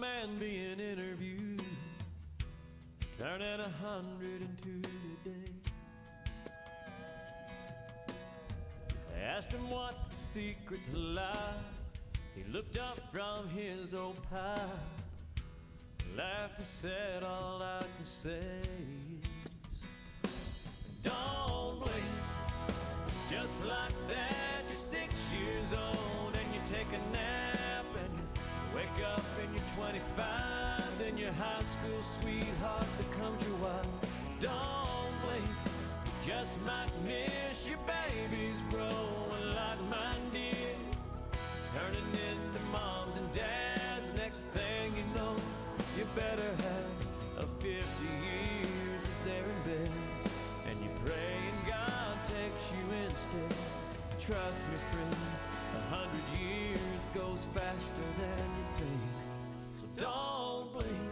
man being interviewed, turning 102 today. They asked him what's the secret to life. He looked up from his old pie, laughed and said, all I can say is, don't blink. Just like that, you're 6 years old and you take a nap and you wake up and you're 25. Then your high school sweetheart becomes your wife. Don't blink, you just might miss your babies growing like mine did, turning into moms and dads. Next thing you know, you better have a 50 years as they're in bed, and you pray and God takes you instead. Trust me, friend, 100 years goes faster than you think, so don't blink.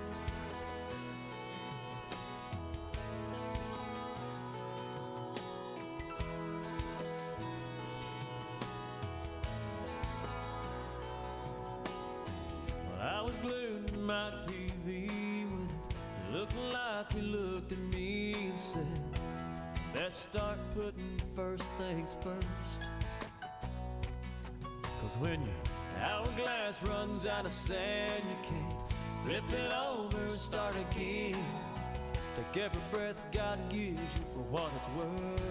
Well, I was glued to my TV when it looked like you looked at me and said, let's start putting first things first. 'Cause when your hourglass runs out of sand, you can't flip it over and start again. Take every breath God gives you for what it's worth.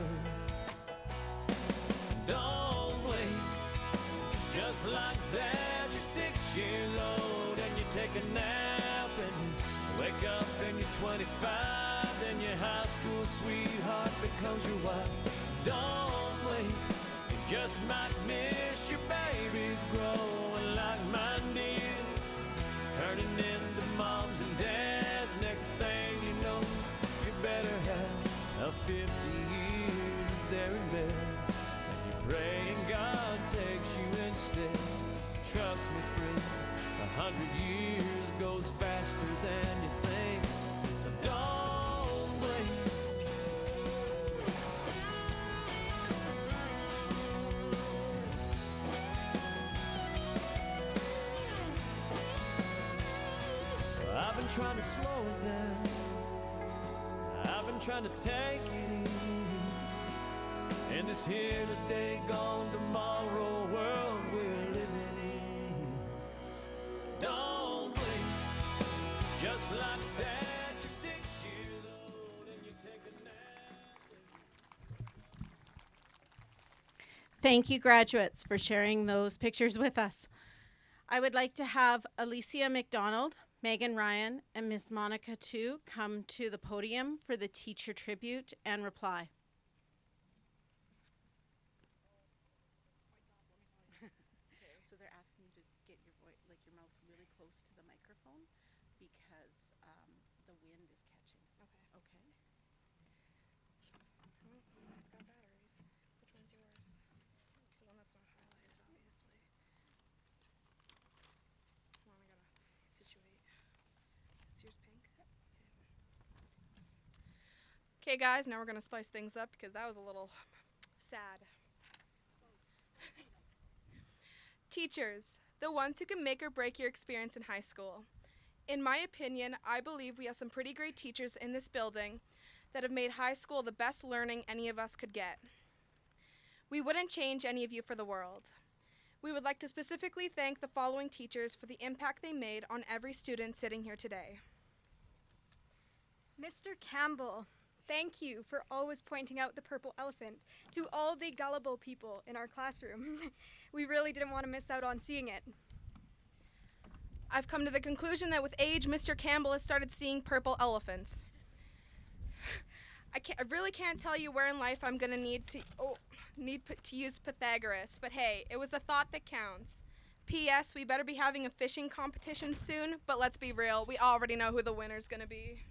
Don't blink, just like that, you're 6 years old and you take a nap and you wake up and you're 25. Then your high school sweetheart becomes your wife. Don't blink, you just might miss your babies growing like mine did, turning into moms and dads. Next thing you know, you better have a 50 years as they're in bed, and you pray and God takes you instead. Trust me, friend, 100 years goes faster than you think, so don't blink. So I've been trying to slow it down, I've been trying to take it in this here today, gone tomorrow world we're living in. So don't blink, just like that, you're 6 years old and you take a nap. Thank you, graduates, for sharing those pictures with us. I would like to have Alicia McDonald, Megan Ryan, and Miss Monica Tu come to the podium for the teacher tribute and reply. Okay, so they're asking you to get your voice, like your mouth, really close to the microphone because the wind is catching. Okay. Okay. Oh, it's got batteries. Which one's yours? The one that's not highlighted, obviously. Hold on, I gotta situate. Is yours pink? Okay, guys, now we're gonna spice things up because that was a little sad. Teachers, the ones who can make or break your experience in high school. In my opinion, I believe we have some pretty great teachers in this building that have made high school the best learning any of us could get. We wouldn't change any of you for the world. We would like to specifically thank the following teachers for the impact they made on every student sitting here today. Mr. Campbell, thank you for always pointing out the purple elephant to all the gullible people in our classroom. We really didn't want to miss out on seeing it. I've come to the conclusion that with age, Mr. Campbell has started seeing purple elephants. I really can't tell you where in life I'm gonna need to use Pythagoras, but hey, it was the thought that counts. P.S. We better be having a fishing competition soon, but let's be real, we already know who the winner's gonna be.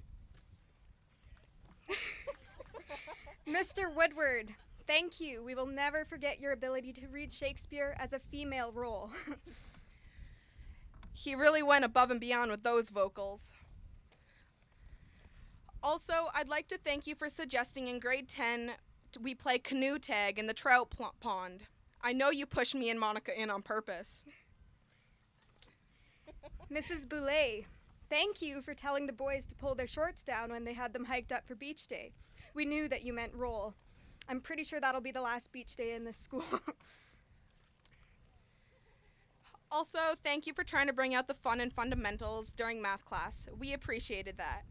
Mr. Woodward, thank you. We will never forget your ability to read Shakespeare as a female role. He really went above and beyond with those vocals. Also, I'd like to thank you for suggesting in grade 10 we play canoe tag in the trout pond. I know you pushed me and Monica in on purpose. Mrs. Boulay, thank you for telling the boys to pull their shorts down when they had them hiked up for beach day. We knew that you meant roll. I'm pretty sure that'll be the last beach day in this school. Also, thank you for trying to bring out the fun and fundamentals during math class. We appreciated that.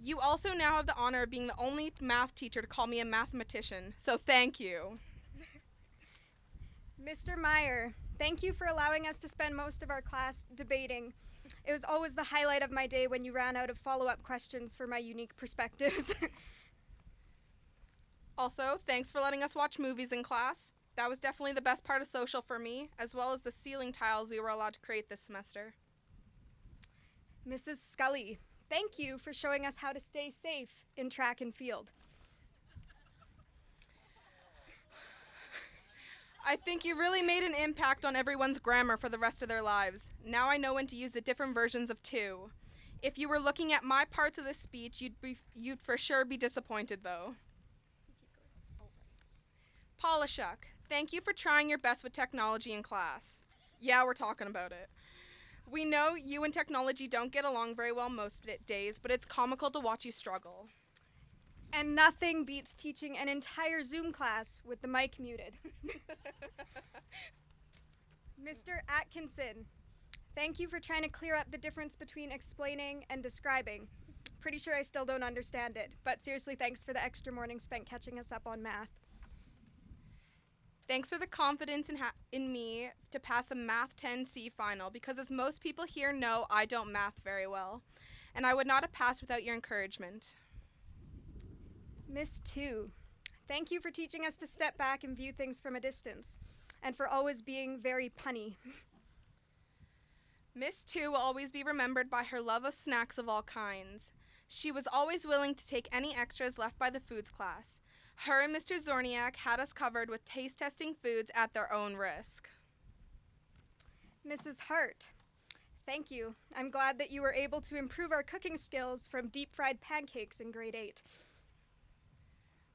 You also now have the honor of being the only math teacher to call me a mathematician, so thank you. Mr. Meyer, thank you for allowing us to spend most of our class debating. It was always the highlight of my day when you ran out of follow-up questions for my unique perspectives. Also, thanks for letting us watch movies in class. That was definitely the best part of social for me, as well as the ceiling tiles we were allowed to create this semester. Mrs. Scully, thank you for showing us how to stay safe in track and field. I think you really made an impact on everyone's grammar for the rest of their lives. Now I know when to use the different versions of to. If you were looking at my parts of the speech, you'd for sure be disappointed, though. Polishuk, thank you for trying your best with technology in class. Yeah, we're talking about it. We know you and technology don't get along very well most days, but it's comical to watch you struggle. And nothing beats teaching an entire Zoom class with the mic muted. Mr. Atkinson, thank you for trying to clear up the difference between explaining and describing. Pretty sure I still don't understand it, but seriously, thanks for the extra morning spent catching us up on math. Thanks for the confidence in me to pass the Math 10C final, because as most people here know, I don't math very well, and I would not have passed without your encouragement. Miss 2, thank you for teaching us to step back and view things from a distance, and for always being very punny. Miss 2 will always be remembered by her love of snacks of all kinds. She was always willing to take any extras left by the foods class. Her and Mr. Zorniak had us covered with taste testing foods at their own risk. Mrs. Hart, thank you. I'm glad that you were able to improve our cooking skills from deep-fried pancakes in grade 8.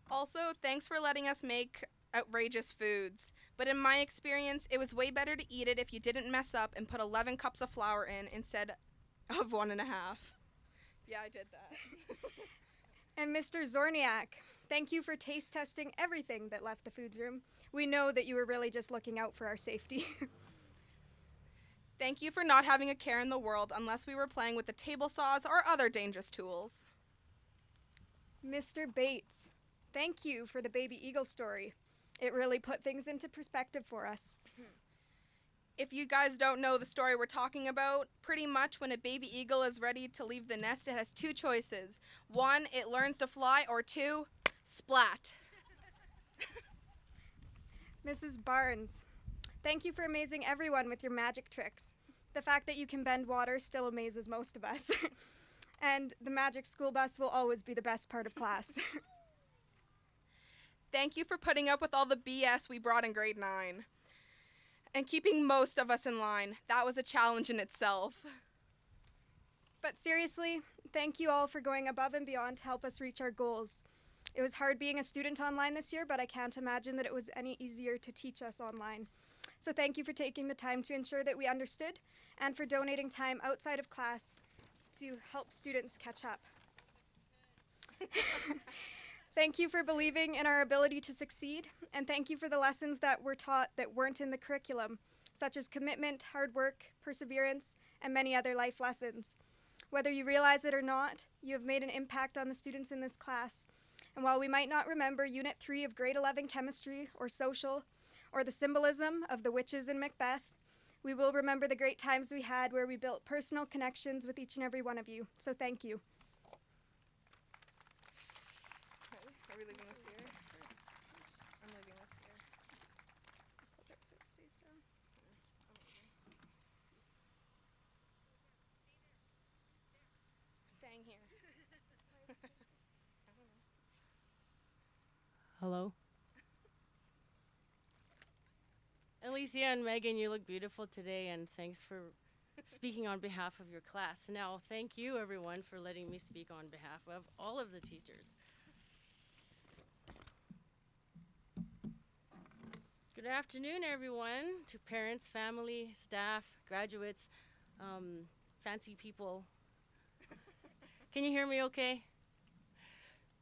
Also, thanks for letting us make outrageous foods. But in my experience, it was way better to eat it if you didn't mess up and put 11 cups of flour in instead of 1.5. Yeah, I did that. And Mr. Zorniak, thank you for taste testing everything that left the foods room. We know that you were really just looking out for our safety. Thank you for not having a care in the world unless we were playing with the table saws or other dangerous tools. Mr. Bates, thank you for the baby eagle story. It really put things into perspective for us. If you guys don't know the story we're talking about, pretty much when a baby eagle is ready to leave the nest, it has two choices. 1, it learns to fly, or 2, splat. Mrs. Barnes, thank you for amazing everyone with your magic tricks. The fact that you can bend water still amazes most of us. And the magic school bus will always be the best part of class. Thank you for putting up with all the BS we brought in grade 9. And keeping most of us in line. That was a challenge in itself. But seriously, thank you all for going above and beyond to help us reach our goals. It was hard being a student online this year, but I can't imagine that it was any easier to teach us online. So thank you for taking the time to ensure that we understood and for donating time outside of class to help students catch up. Thank you for believing in our ability to succeed, and thank you for the lessons that were taught that weren't in the curriculum, such as commitment, hard work, perseverance, and many other life lessons. Whether you realize it or not, you have made an impact on the students in this class. And while we might not remember Unit 3 of Grade 11 Chemistry or Social, or the symbolism of the witches in Macbeth, we will remember the great times we had where we built personal connections with each and every one of you. So thank you. Are we leaving this here? I'm leaving this here. Put that so it stays down. Staying here. Hello? Alicia and Megan, you look beautiful today, and thanks for speaking on behalf of your class. Now, thank you, everyone, for letting me speak on behalf of all of the teachers. Good afternoon, everyone, to parents, family, staff, graduates, fancy people. Can you hear me okay?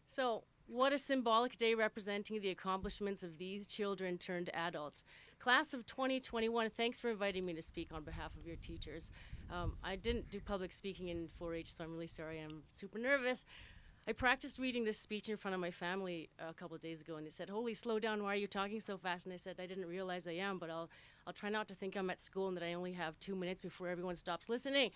So, what a symbolic day representing the accomplishments of these children turned adults. Class of 2021, thanks for inviting me to speak on behalf of your teachers. I didn't do public speaking in 4-H, so I'm really sorry. I'm super nervous. I practiced reading this speech in front of my family a couple of days ago, and they said, "Holy, slow down, why are you talking so fast?" And I said, "I didn't realize I am, but I'll try not to think I'm at school and that I only have 2 minutes before everyone stops listening."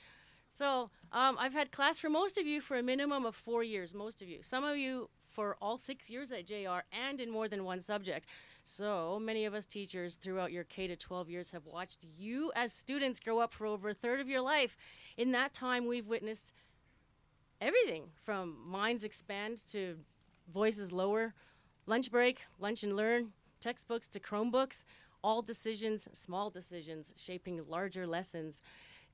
So I've had class for most of you for a minimum of 4 years, most of you. Some of you for all 6 years at JR and in more than one subject. So many of us teachers throughout your K to 12 years have watched you as students grow up for over a third of your life. In that time, we've witnessed everything from minds expand to voices lower, lunch break, lunch and learn, textbooks to Chromebooks, all decisions, small decisions, shaping larger lessons.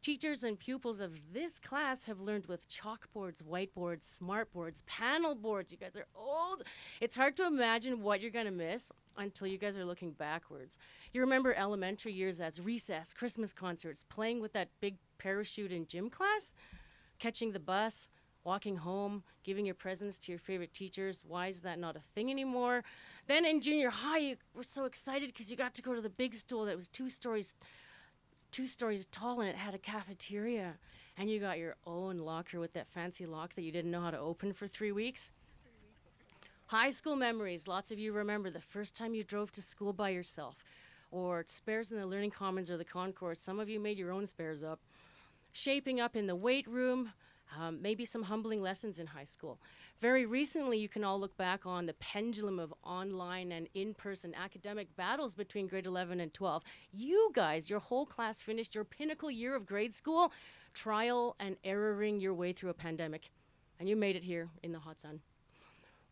Teachers and pupils of this class have learned with chalkboards, whiteboards, smartboards, panel boards. You guys are old. It's hard to imagine what you're going to miss until you guys are looking backwards. You remember elementary years as recess, Christmas concerts, playing with that big parachute in gym class, catching the bus, walking home, giving your presents to your favorite teachers. Why is that not a thing anymore? Then in junior high, you were so excited because you got to go to the big stool that was two stories tall, and it had a cafeteria, and you got your own locker with that fancy lock that you didn't know how to open for 3 weeks. High school memories. Lots of you remember the first time you drove to school by yourself, or spares in the learning commons or the concourse. Some of you made your own spares up. Shaping up in the weight room, maybe some humbling lessons in high school. Very recently, you can all look back on the pendulum of online and in-person academic battles between grade 11 and 12. You guys, your whole class finished your pinnacle year of grade school, trial and erroring your way through a pandemic. And you made it here in the hot sun.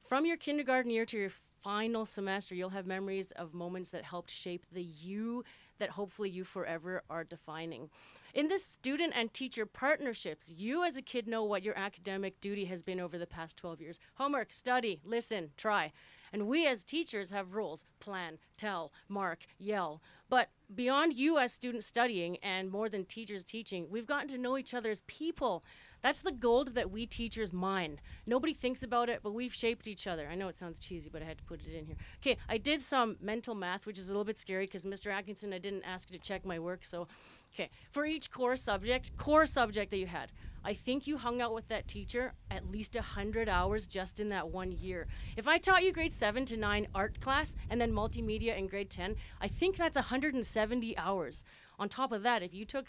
From your kindergarten year to your final semester, you'll have memories of moments that helped shape the you that hopefully you forever are defining. In this student and teacher partnerships, you as a kid know what your academic duty has been over the past 12 years. Homework, study, listen, try. And we as teachers have roles: plan, tell, mark, yell. But beyond you as students studying and more than teachers teaching, we've gotten to know each other as people. That's the gold that we teachers mine. Nobody thinks about it, but we've shaped each other. I know it sounds cheesy, but I had to put it in here. Okay, I did some mental math, which is a little bit scary because Mr. Atkinson, I didn't ask you to check my work, so okay. For each core subject that you had, I think you hung out with that teacher at least 100 hours just in that 1 year. If I taught you grade 7 to 9 art class and then multimedia in grade 10, I think that's 170 hours. On top of that, if you took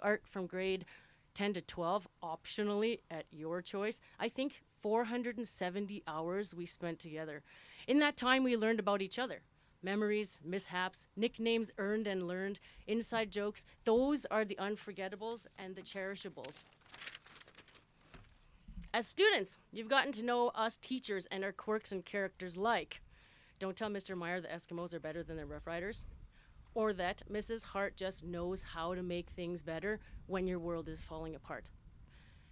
art from grade 10 to 12, optionally at your choice, I think 470 hours we spent together. In that time, we learned about each other. Memories, mishaps, nicknames earned and learned, inside jokes. Those are the unforgettables and the cherishables. As students, you've gotten to know us teachers and our quirks and characters like, don't tell Mr. Meyer the Eskimos are better than the Rough Riders, or that Mrs. Hart just knows how to make things better when your world is falling apart.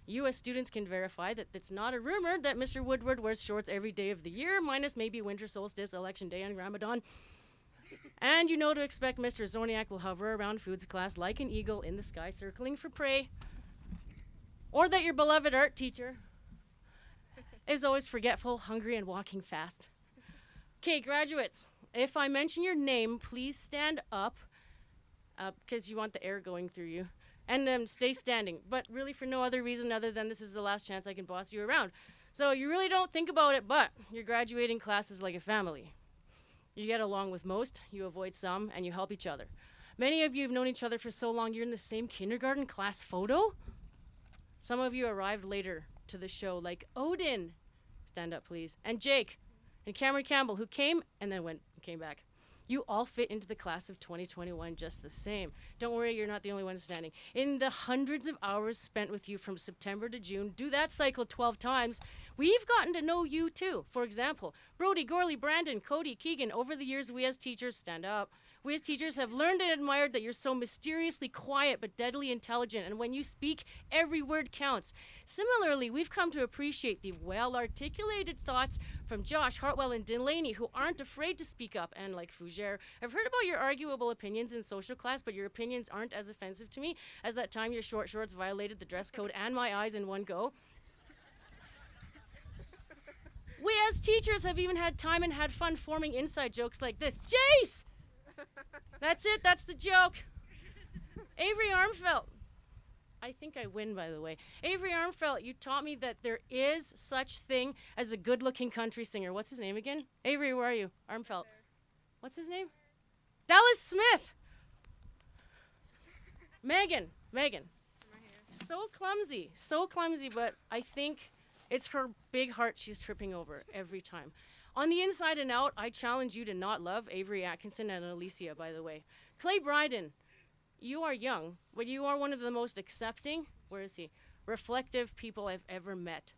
You as students can verify that it's not a rumor that Mr. Woodward wears shorts every day of the year, minus maybe winter solstice, election day, and Ramadan. And you know to expect Mr. Zorniak will hover around foods class like an eagle in the sky circling for prey. Or that your beloved art teacher is always forgetful, hungry, and walking fast. Okay, graduates, if I mention your name, please stand up because you want the air going through you. And stay standing, but really for no other reason other than this is the last chance I can boss you around. So you really don't think about it, but your graduating class is like a family. You get along with most, you avoid some, and you help each other. Many of you have known each other for so long, you're in the same kindergarten class photo. Some of you arrived later to the show, like Odin, stand up please, and Jake, and Cameron Campbell, who came and then went and came back. You all fit into the class of 2021 just the same. Don't worry, you're not the only ones standing. In the hundreds of hours spent with you from September to June, do that cycle 12 times, we've gotten to know you too. For example, Brody, Gorley, Brandon, Cody, Keegan, over the years we as teachers, stand up, We as teachers have learned and admired that you're so mysteriously quiet but deadly intelligent, and when you speak, every word counts. Similarly, we've come to appreciate the well-articulated thoughts from Josh, Hartwell, and Delaney, who aren't afraid to speak up, and like Fougere, I've heard about your arguable opinions in social class, but your opinions aren't as offensive to me as that time your short shorts violated the dress code and my eyes in one go. We as teachers have even had time and had fun forming inside jokes like this. Jace! That's it, that's the joke. Avery Armfelt. I think I win, by the way. Avery Armfelt, you taught me that there is such thing as a good-looking country singer. What's his name again? Avery, where are you? Armfelt. What's his name? Dallas Smith. Megan. So clumsy, but I think it's her big heart she's tripping over every time. On the inside and out, I challenge you to not love Avery Atkinson and Alicia, by the way. Clay Bryden, you are young, but you are one of the most accepting, where is he, reflective people I've ever met.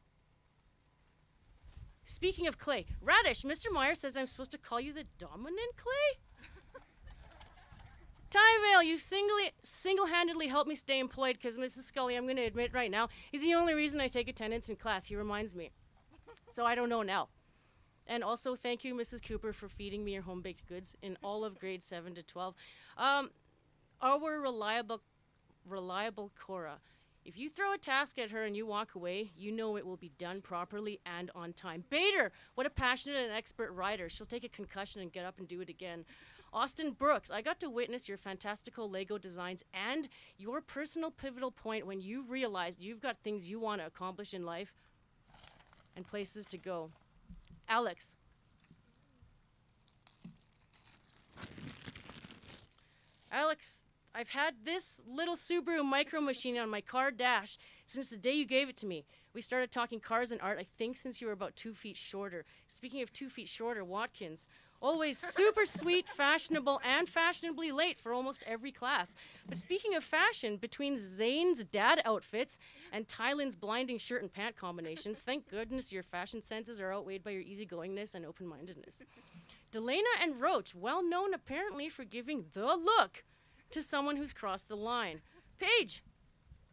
Speaking of Clay, Radish, Mr. Meyer says I'm supposed to call you the dominant Clay? Tyvale, you've single-handedly helped me stay employed because Mrs. Scully, I'm going to admit right now, is the only reason I take attendance in class. He reminds me. So I don't know now. And also, thank you, Mrs. Cooper, for feeding me your home-baked goods in all of grades 7 to 12. Our reliable Cora. If you throw a task at her and you walk away, you know it will be done properly and on time. Bader, what a passionate and expert writer. She'll take a concussion and get up and do it again. Austin Brooks, I got to witness your fantastical Lego designs and your personal pivotal point when you realized you've got things you want to accomplish in life and places to go. Alex. Alex, I've had this little Subaru micro machine on my car dash since the day you gave it to me. We started talking cars and art, I think, since you were about 2 feet shorter. Speaking of 2 feet shorter, Watkins. Always super sweet, fashionable, and fashionably late for almost every class. But speaking of fashion, between Zane's dad outfits and Tylen's blinding shirt and pant combinations, thank goodness your fashion senses are outweighed by your easygoingness and open-mindedness. Delana and Roach, well known apparently for giving the look to someone who's crossed the line. Paige.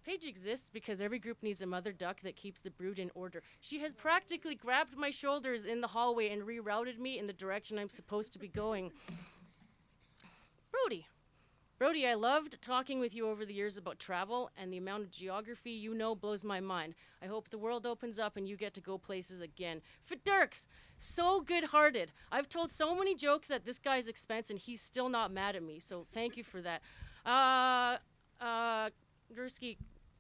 Paige exists because every group needs a mother duck that keeps the brood in order. She has practically grabbed my shoulders in the hallway and rerouted me in the direction I'm supposed to be going. Brody, I loved talking with you over the years about travel, and the amount of geography you know blows my mind. I hope the world opens up and you get to go places again. Fidirks, so good-hearted. I've told so many jokes at this guy's expense, and he's still not mad at me, so thank you for that.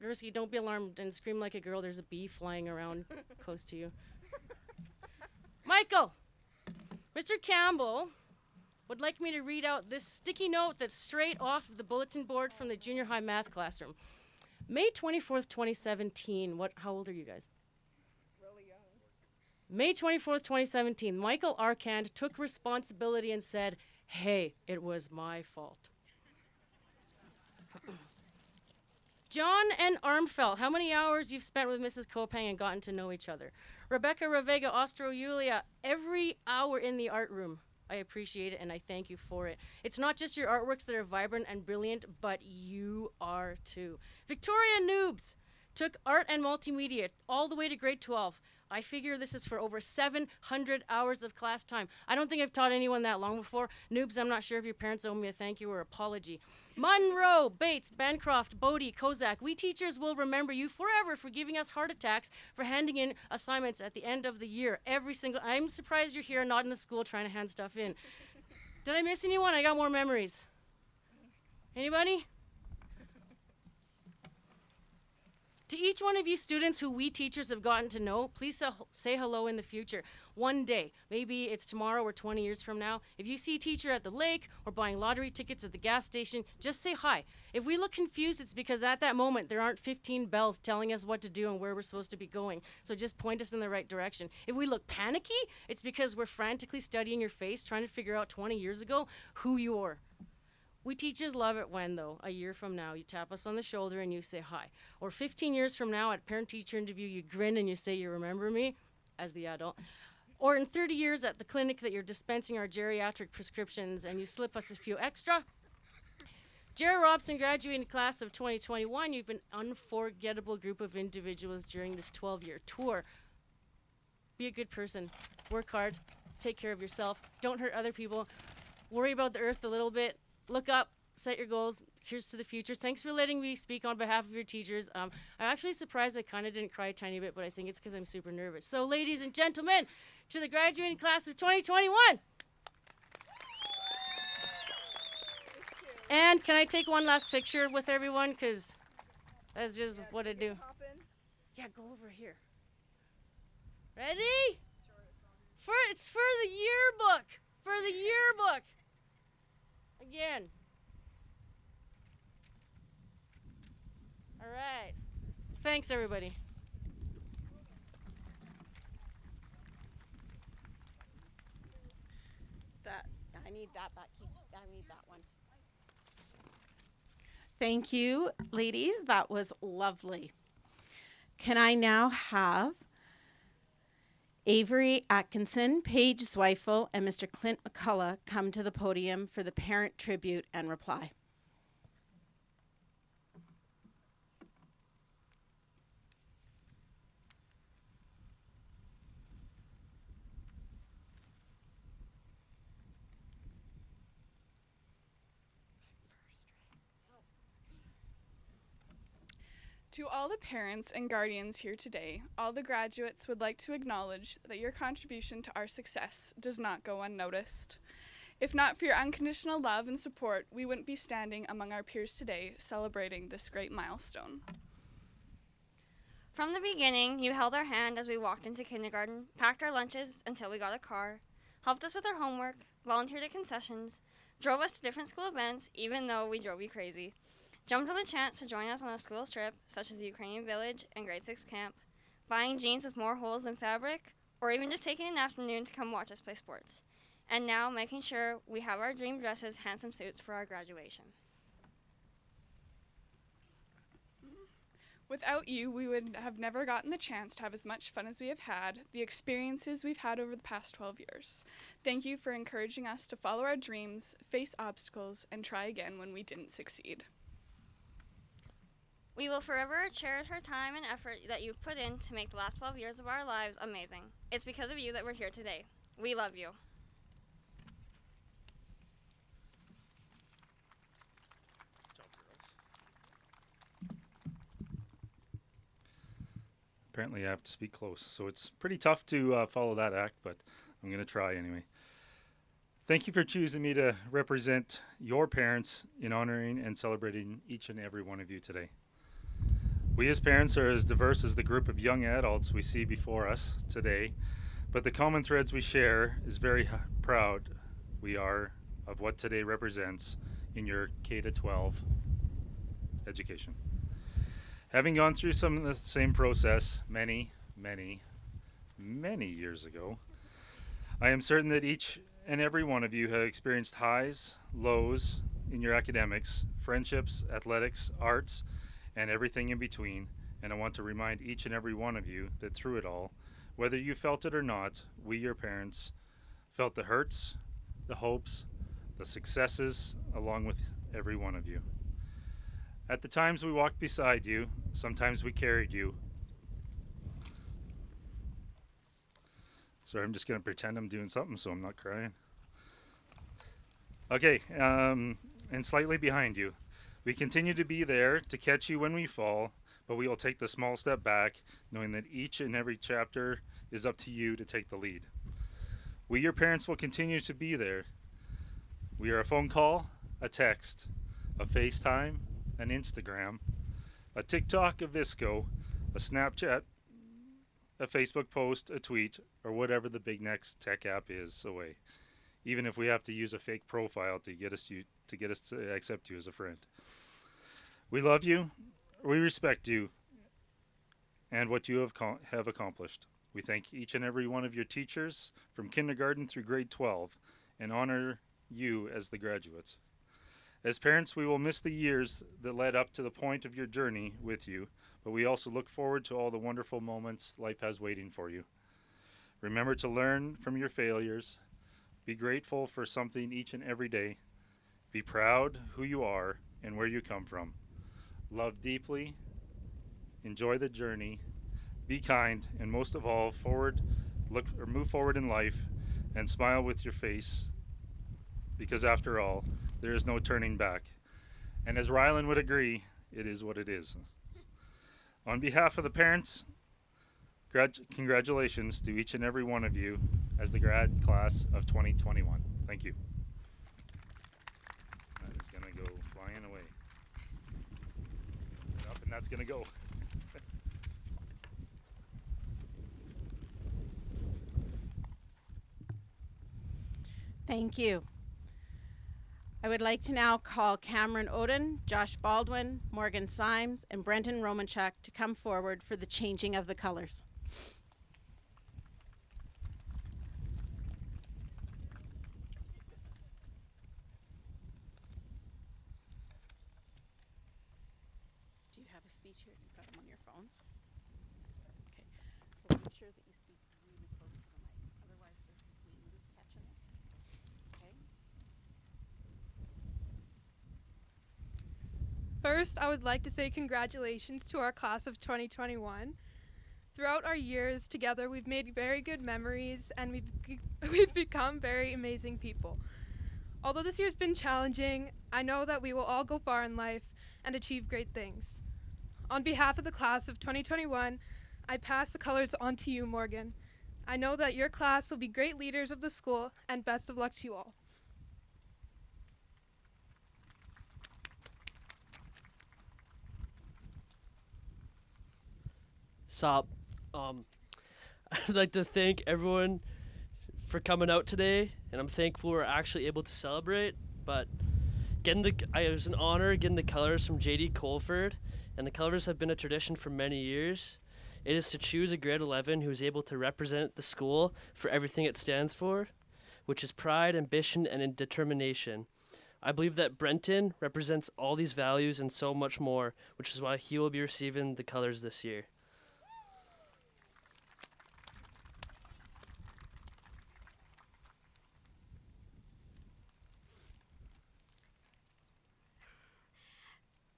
Gursky, don't be alarmed and scream like a girl. There's a bee flying around close to you. Michael, Mr. Campbell would like me to read out this sticky note that's straight off of the bulletin board from the junior high math classroom. May 24th, 2017. How old are you guys? Really young. May 24th, 2017. Michael Arkand took responsibility and said, "Hey, it was my fault." John and Armfelt, how many hours you've spent with Mrs. Kopang and gotten to know each other? Rebecca Ravega, Ostro Yulia, every hour in the art room. I appreciate it and I thank you for it. It's not just your artworks that are vibrant and brilliant, but you are too. Victoria Noobs took art and multimedia all the way to grade 12. I figure this is for over 700 hours of class time. I don't think I've taught anyone that long before. Noobs, I'm not sure if your parents owe me a thank you or apology. Monroe, Bates, Bancroft, Bodie, Kozak, we teachers will remember you forever for giving us heart attacks for handing in assignments at the end of the year. I'm surprised you're here and not in the school trying to hand stuff in. Did I miss anyone? I got more memories. Anybody? To each one of you students who we teachers have gotten to know, please say hello in the future. One day, maybe it's tomorrow or 20 years from now, if you see a teacher at the lake or buying lottery tickets at the gas station, just say hi. If we look confused, it's because at that moment there aren't 15 bells telling us what to do and where we're supposed to be going. So just point us in the right direction. If we look panicky, it's because we're frantically studying your face, trying to figure out 20 years ago who you are. We teachers love it when, though, a year from now, you tap us on the shoulder and you say hi. Or 15 years from now, at parent-teacher interview, you grin and you say, "You remember me?" as the adult. or in 30 years at the clinic that you're dispensing our geriatric prescriptions and you slip us a few extra. J.R. Robson graduating class of 2021, you've been an unforgettable group of individuals during this 12-year tour. Be a good person, work hard, take care of yourself, don't hurt other people, worry about the earth a little bit, look up, set your goals. Here's to the future. Thanks for letting me speak on behalf of your teachers. I'm actually surprised I kind of didn't cry a tiny bit, but I think it's because I'm super nervous. So ladies and gentlemen, to the graduating class of 2021. And can I take one last picture with everyone? Because that's just what I do. Yeah, go over here. Ready? It's for the yearbook. For the yearbook. Again. All right. Thanks, everybody. I need that back. I need that one. Thank you, ladies. That was lovely. Can I now have Avery Atkinson, Paige Zweifel, and Mr. Clint McCullough come to the podium for the parent tribute and reply? To all the parents and guardians here today, all the graduates would like to acknowledge that your contribution to our success does not go unnoticed. If not for your unconditional love and support, we wouldn't be standing among our peers today celebrating this great milestone. From the beginning, you held our hand as we walked into kindergarten, packed our lunches until we got a car, helped us with our homework, volunteered at concessions, drove us to different school events even though we drove you crazy, jumped on the chance to join us on a school trip, such as the Ukrainian village and grade 6 camp, buying jeans with more holes than fabric, or even just taking an afternoon to come watch us play sports. And now making sure we have our dream dresses, handsome suits for our graduation. Without you, we would have never gotten the chance to have as much fun as we have had, the experiences we've had over the past 12 years. Thank you for encouraging us to follow our dreams, face obstacles, and try again when we didn't succeed. We will forever cherish our time and effort that you've put in to make the last 12 years of our lives amazing. It's because of you that we're here today. We love you. Apparently I have to speak close, so it's pretty tough to follow that act, but I'm going to try anyway. Thank you for choosing me to represent your parents in honoring and celebrating each and every one of you today. We as parents are as diverse as the group of young adults we see before us today, but the common threads we share is very proud we are of what today represents in your K-12 education. Having gone through some of the same process many years ago, I am certain that each and every one of you have experienced highs, lows in your academics, friendships, athletics, arts, and everything in between, and I want to remind each and every one of you that through it all, whether you felt it or not, we, your parents, felt the hurts, the hopes, the successes, along with every one of you. At the times we walked beside you, sometimes we carried you. Sorry, I'm just going to pretend I'm doing something so I'm not crying. Okay, and slightly behind you. We continue to be there to catch you when we fall, but we will take the small step back, knowing that each and every chapter is up to you to take the lead. We, your parents, will continue to be there. We are a phone call, a text, a FaceTime, an Instagram, a TikTok, a Visco, a Snapchat, a Facebook post, a tweet, or whatever the big next tech app is away. Even if we have to use a fake profile to get us to accept you as a friend. We love you, we respect you, and what you have accomplished. We thank each and every one of your teachers from kindergarten through grade 12 and honor you as the graduates. As parents, we will miss the years that led up to the point of your journey with you, but we also look forward to all the wonderful moments life has waiting for you. Remember to learn from your failures. Be grateful for something each and every day. Be proud who you are and where you come from. Love deeply. Enjoy the journey. Be kind, and most of all, move forward in life and smile with your face, because after all, there is no turning back. And as Rylan would agree, it is what it is. On behalf of the parents, congratulations to each and every one of you as the grad class of 2021. Thank you. That is gonna go flying away. And up, and that's gonna go. Thank you. I would like to now call Cameron Oden, Josh Baldwin, Morgan Symes, and Brenton Romanchuk to come forward for the changing of the colors. Do you have a speech here? You've got them on your phones? Okay, so make sure that you speak really close to the mic, otherwise this wind is catching us. Okay? First, I would like to say congratulations to our class of 2021. Throughout our years together, we've made very good memories and we've become very amazing people. Although this year's been challenging, I know that we will all go far in life and achieve great things. On behalf of the class of 2021, I pass the colors on to you, Morgan. I know that your class will be great leaders of the school, and best of luck to you all. Sup. I'd like to thank everyone for coming out today, and I'm thankful we're actually able to celebrate. But it was an honor getting the colors from JD Colford, and the colors have been a tradition for many years. It is to choose a grade 11 who is able to represent the school for everything it stands for, which is pride, ambition, and determination. I believe that Brenton represents all these values and so much more, which is why he will be receiving the colors this year.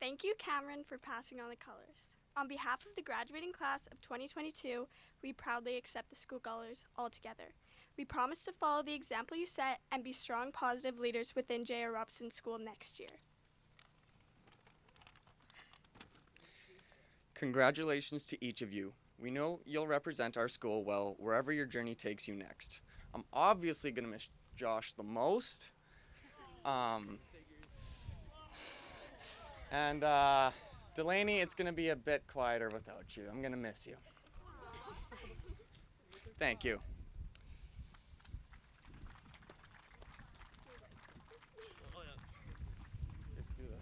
Thank you, Cameron, for passing on the colors. On behalf of the graduating class of 2022, we proudly accept the school colors all together. We promise to follow the example you set and be strong, positive leaders within J.R. Robson School next year. Congratulations to each of you. We know you'll represent our school well wherever your journey takes you next. I'm obviously going to miss Josh the most. And Delaney, it's going to be a bit quieter without you. I'm going to miss you. Thank you. Let's do that.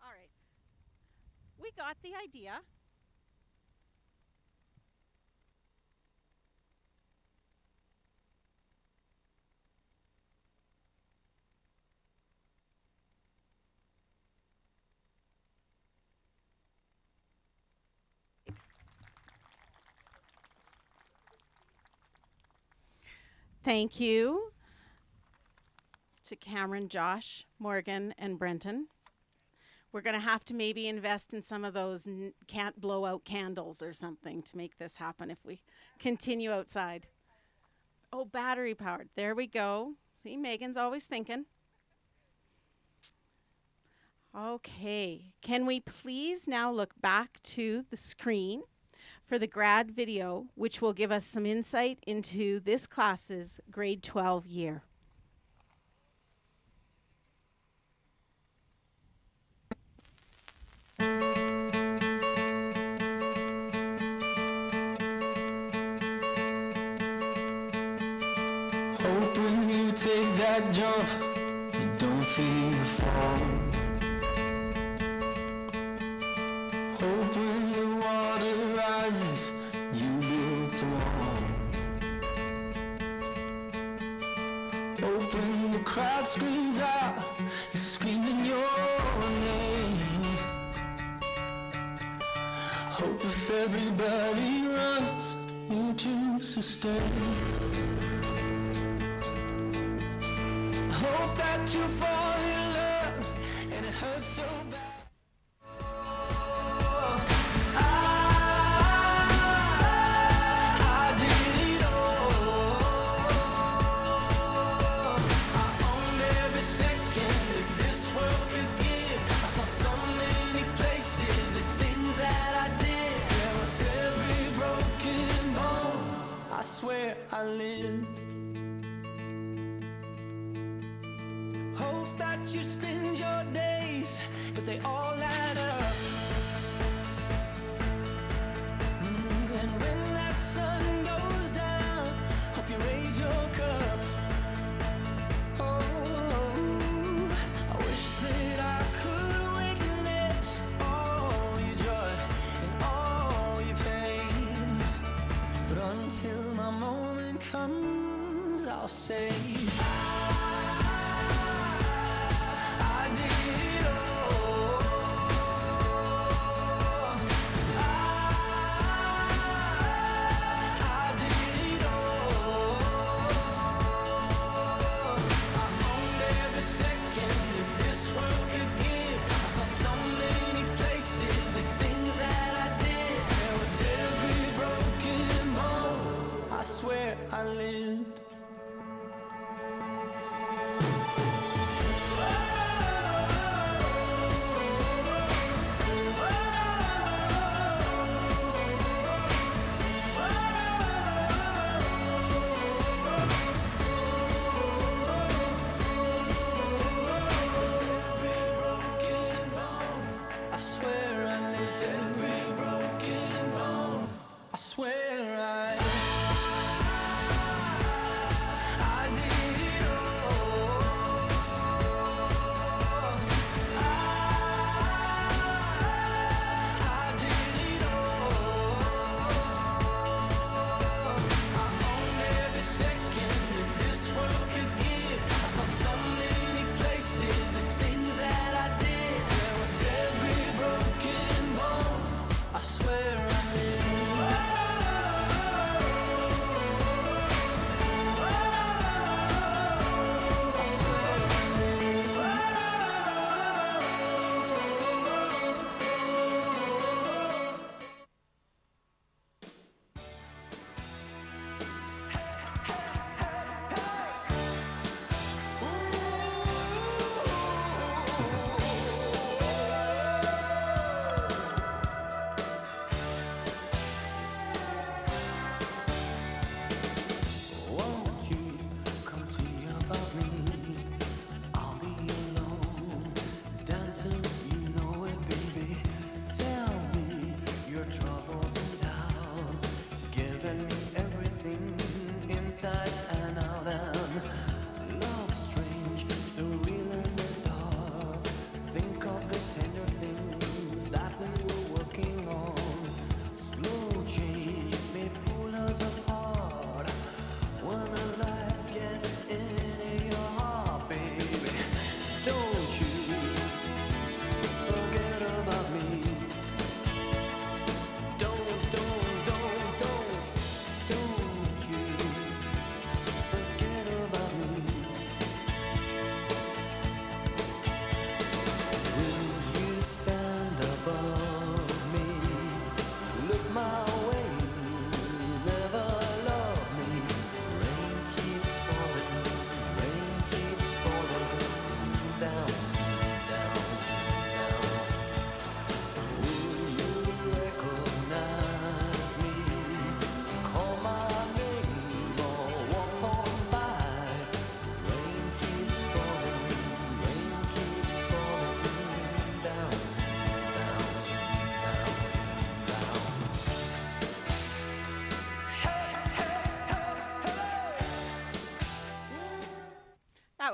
All right. We got the idea. Thank you to Cameron, Josh, Morgan, and Brenton. We're going to have to maybe invest in some of those can't blow out candles or something to make this happen if we continue outside. Oh, battery powered. There we go. See, Megan's always thinking. Okay, can we please now look back to the screen for the grad video, which will give us some insight into this class's grade 12 year. Hope when you take that jump, you don't feel the fall. Hope when the water rises, you build a wall. Hope when the crowd screams out, you're screaming your name. Hope if everybody runs, you choose to stay. Hope that you fall in love and it hurts so bad. I did it all. I owned every second that this world could give. I saw so many places, the things that I did. Yeah, with every broken bone, I swear I lived. Hope that you spend your days, but they all add up. And when that sun goes down, hope you raise your cup. Oh, I wish that I could witness all your joy and all your pain. But until my moment comes, I'll say I lived.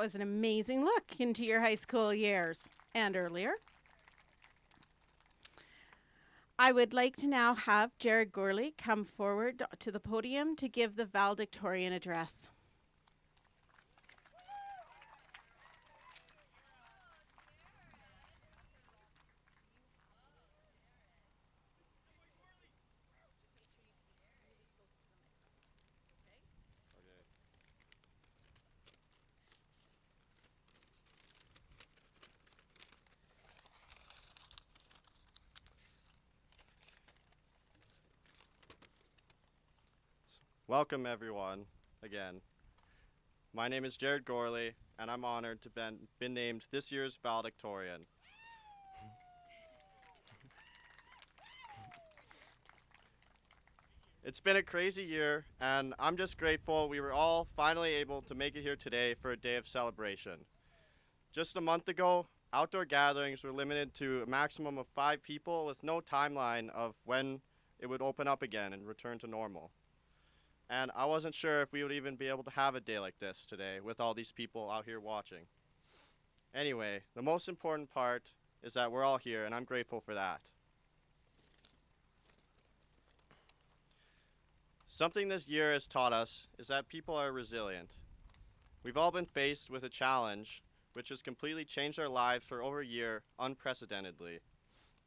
was an amazing look into your high school years and earlier. I would like to now have Jared Gorley come forward to the podium to give the valedictorian address. Welcome everyone, again. My name is Jared Gorley, and I'm honored to been named this year's valedictorian. It's been a crazy year, and I'm just grateful we were all finally able to make it here today for a day of celebration. Just a month ago, outdoor gatherings were limited to a maximum of 5 people with no timeline of when it would open up again and return to normal. And I wasn't sure if we would even be able to have a day like this today with all these people out here watching. Anyway, the most important part is that we're all here, and I'm grateful for that. Something this year has taught us is that people are resilient. We've all been faced with a challenge which has completely changed our lives for over a year unprecedentedly,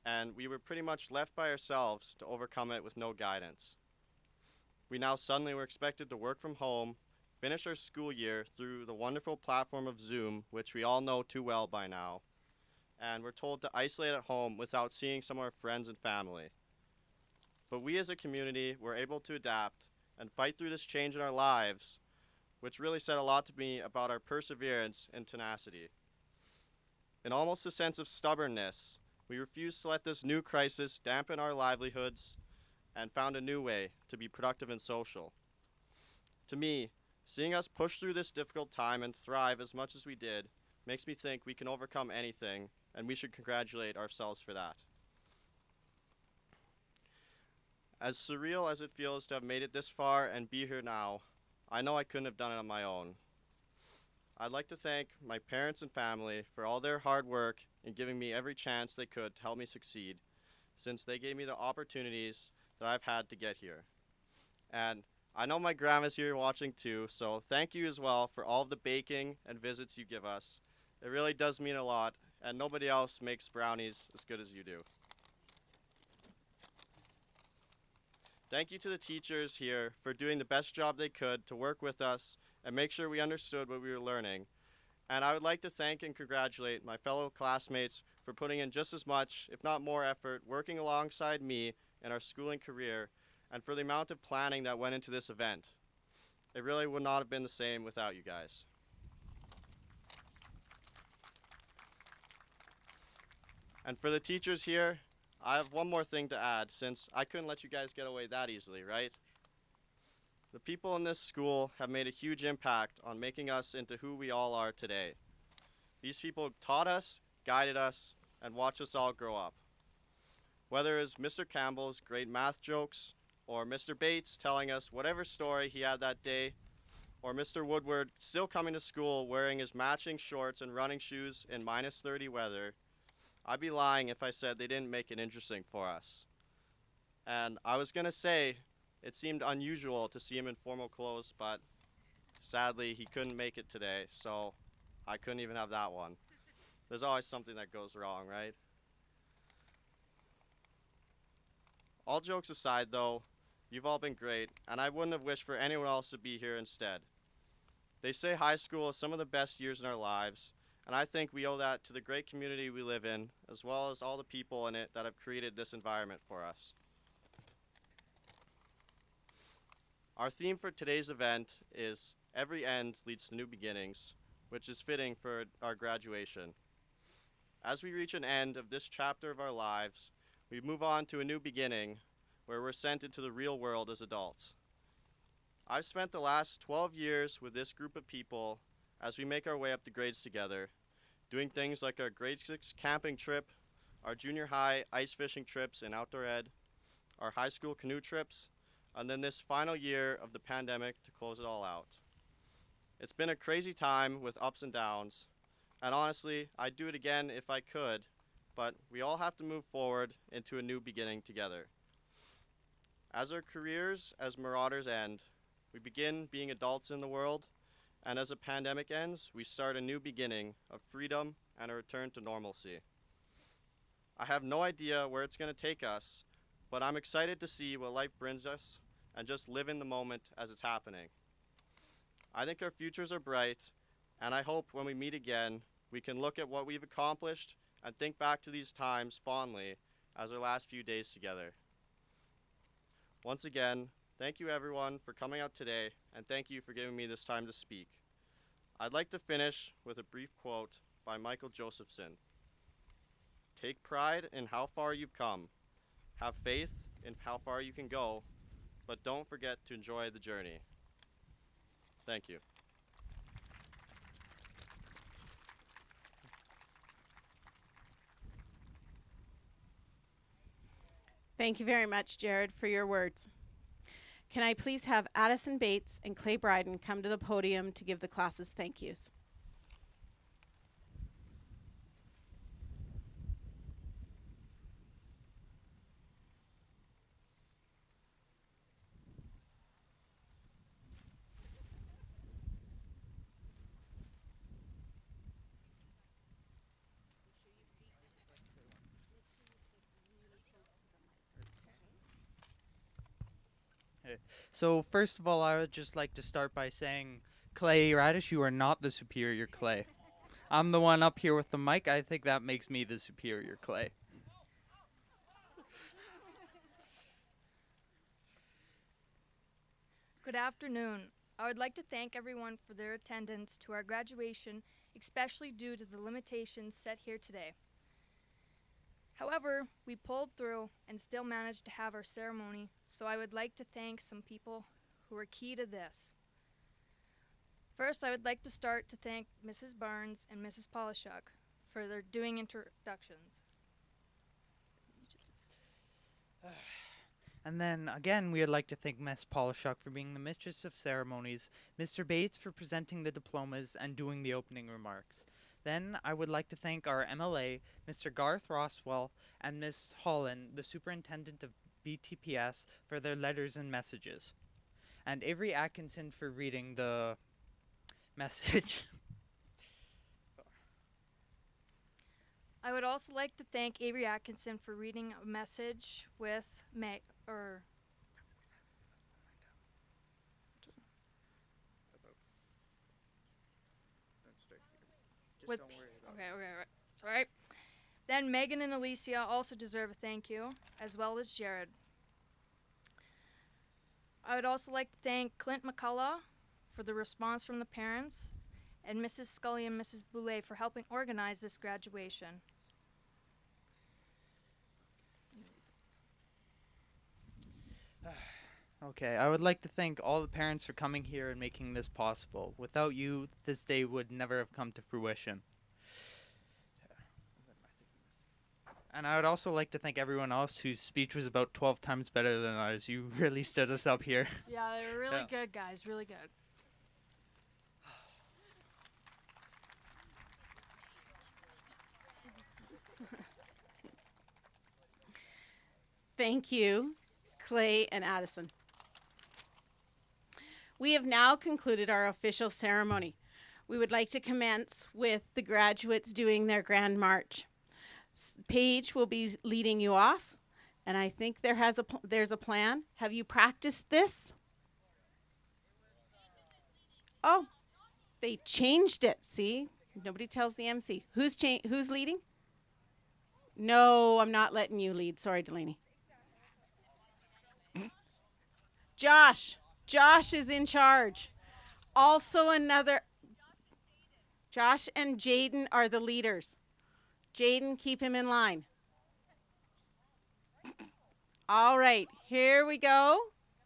and we were pretty much left by ourselves to overcome it with no guidance. We now suddenly were expected to work from home, finish our school year through the wonderful platform of Zoom, which we all know too well by now, and we're told to isolate at home without seeing some of our friends and family. But we as a community were able to adapt and fight through this change in our lives, which really said a lot to me about our perseverance and tenacity. In almost a sense of stubbornness, we refused to let this new crisis dampen our livelihoods and found a new way to be productive and social. To me, seeing us push through this difficult time and thrive as much as we did makes me think we can overcome anything, and we should congratulate ourselves for that. As surreal as it feels to have made it this far and be here now, I know I couldn't have done it on my own. I'd like to thank my parents and family for all their hard work in giving me every chance they could to help me succeed, since they gave me the opportunities that I've had to get here. And I know my grandma's here watching too, so thank you as well for all of the baking and visits you give us. It really does mean a lot, and nobody else makes brownies as good as you do. Thank you to the teachers here for doing the best job they could to work with us and make sure we understood what we were learning. And I would like to thank and congratulate my fellow classmates for putting in just as much, if not more effort, working alongside me in our schooling career, and for the amount of planning that went into this event. It really would not have been the same without you guys. And for the teachers here, I have one more thing to add, since I couldn't let you guys get away that easily, right? The people in this school have made a huge impact on making us into who we all are today. These people taught us, guided us, and watched us all grow up. Whether it's Mr. Campbell's great math jokes, or Mr. Bates telling us whatever story he had that day, or Mr. Woodward still coming to school wearing his matching shorts and running shoes in -30 weather, I'd be lying if I said they didn't make it interesting for us. And I was gonna say, it seemed unusual to see him in formal clothes, but sadly he couldn't make it today, so I couldn't even have that one. There's always something that goes wrong, right? All jokes aside though, you've all been great, and I wouldn't have wished for anyone else to be here instead. They say high school is some of the best years in our lives, and I think we owe that to the great community we live in, as well as all the people in it that have created this environment for us. Our theme for today's event is Every End Leads to New Beginnings, which is fitting for our graduation. As we reach an end of this chapter of our lives, we move on to a new beginning where we're sent into the real world as adults. I've spent the last 12 years with this group of people as we make our way up the grades together, doing things like our grade 6 camping trip, our junior high ice fishing trips in outdoor ed, our high school canoe trips, and then this final year of the pandemic to close it all out. It's been a crazy time with ups and downs, and honestly, I'd do it again if I could, but we all have to move forward into a new beginning together. As our careers as Marauders end, we begin being adults in the world, and as a pandemic ends, we start a new beginning of freedom and a return to normalcy. I have no idea where it's going to take us, but I'm excited to see what life brings us and just live in the moment as it's happening. I think our futures are bright, and I hope when we meet again, we can look at what we've accomplished and think back to these times fondly as our last few days together. Once again, thank you everyone for coming out today, and thank you for giving me this time to speak. I'd like to finish with a brief quote by Michael Josephson. Take pride in how far you've come. Have faith in how far you can go, but don't forget to enjoy the journey. Thank you. Thank you very much, Jared, for your words. Can I please have Addison Bates and Clay Bryden come to the podium to give the classes thank yous? So first of all, I would just like to start by saying, Clay Radish, you are not the superior Clay. I'm the one up here with the mic. I think that makes me the superior Clay. Good afternoon. I would like to thank everyone for their attendance to our graduation, especially due to the limitations set here today. However, we pulled through and still managed to have our ceremony, so I would like to thank some people who were key to this. First, I would like to start to thank Mrs. Barnes and Mrs. Polishuk for their doing introductions. And then again, we would like to thank Miss Polishuk for being the mistress of ceremonies, Mr. Bates for presenting the diplomas and doing the opening remarks. Then I would like to thank our MLA, Mr. Garth Roswell, and Miss Holland, the superintendent of BTPS, for their letters and messages. And Avery Atkinson for reading the message. I would also like to thank Avery Atkinson for reading a message with Okay, sorry. Then Megan and Alicia also deserve a thank you, as well as Jared. I would also like to thank Clint McCullough for the response from the parents, and Mrs. Scully and Mrs. Boulay for helping organize this graduation. Okay, I would like to thank all the parents for coming here and making this possible. Without you, this day would never have come to fruition. And I would also like to thank everyone else whose speech was about 12 times better than ours. You really stood us up here. Yeah, they were really good, guys, really good. Thank you, Clay and Addison. We have now concluded our official ceremony. We would like to commence with the graduates doing their grand march. Paige will be leading you off, and I think there's a plan. Have you practiced this? Oh, they changed it. See, nobody tells the MC. Who's leading? No, I'm not letting you lead. Sorry, Delaney. Josh is in charge. Also Josh and Jaden are the leaders. Jaden, keep him in line. All right, here we go.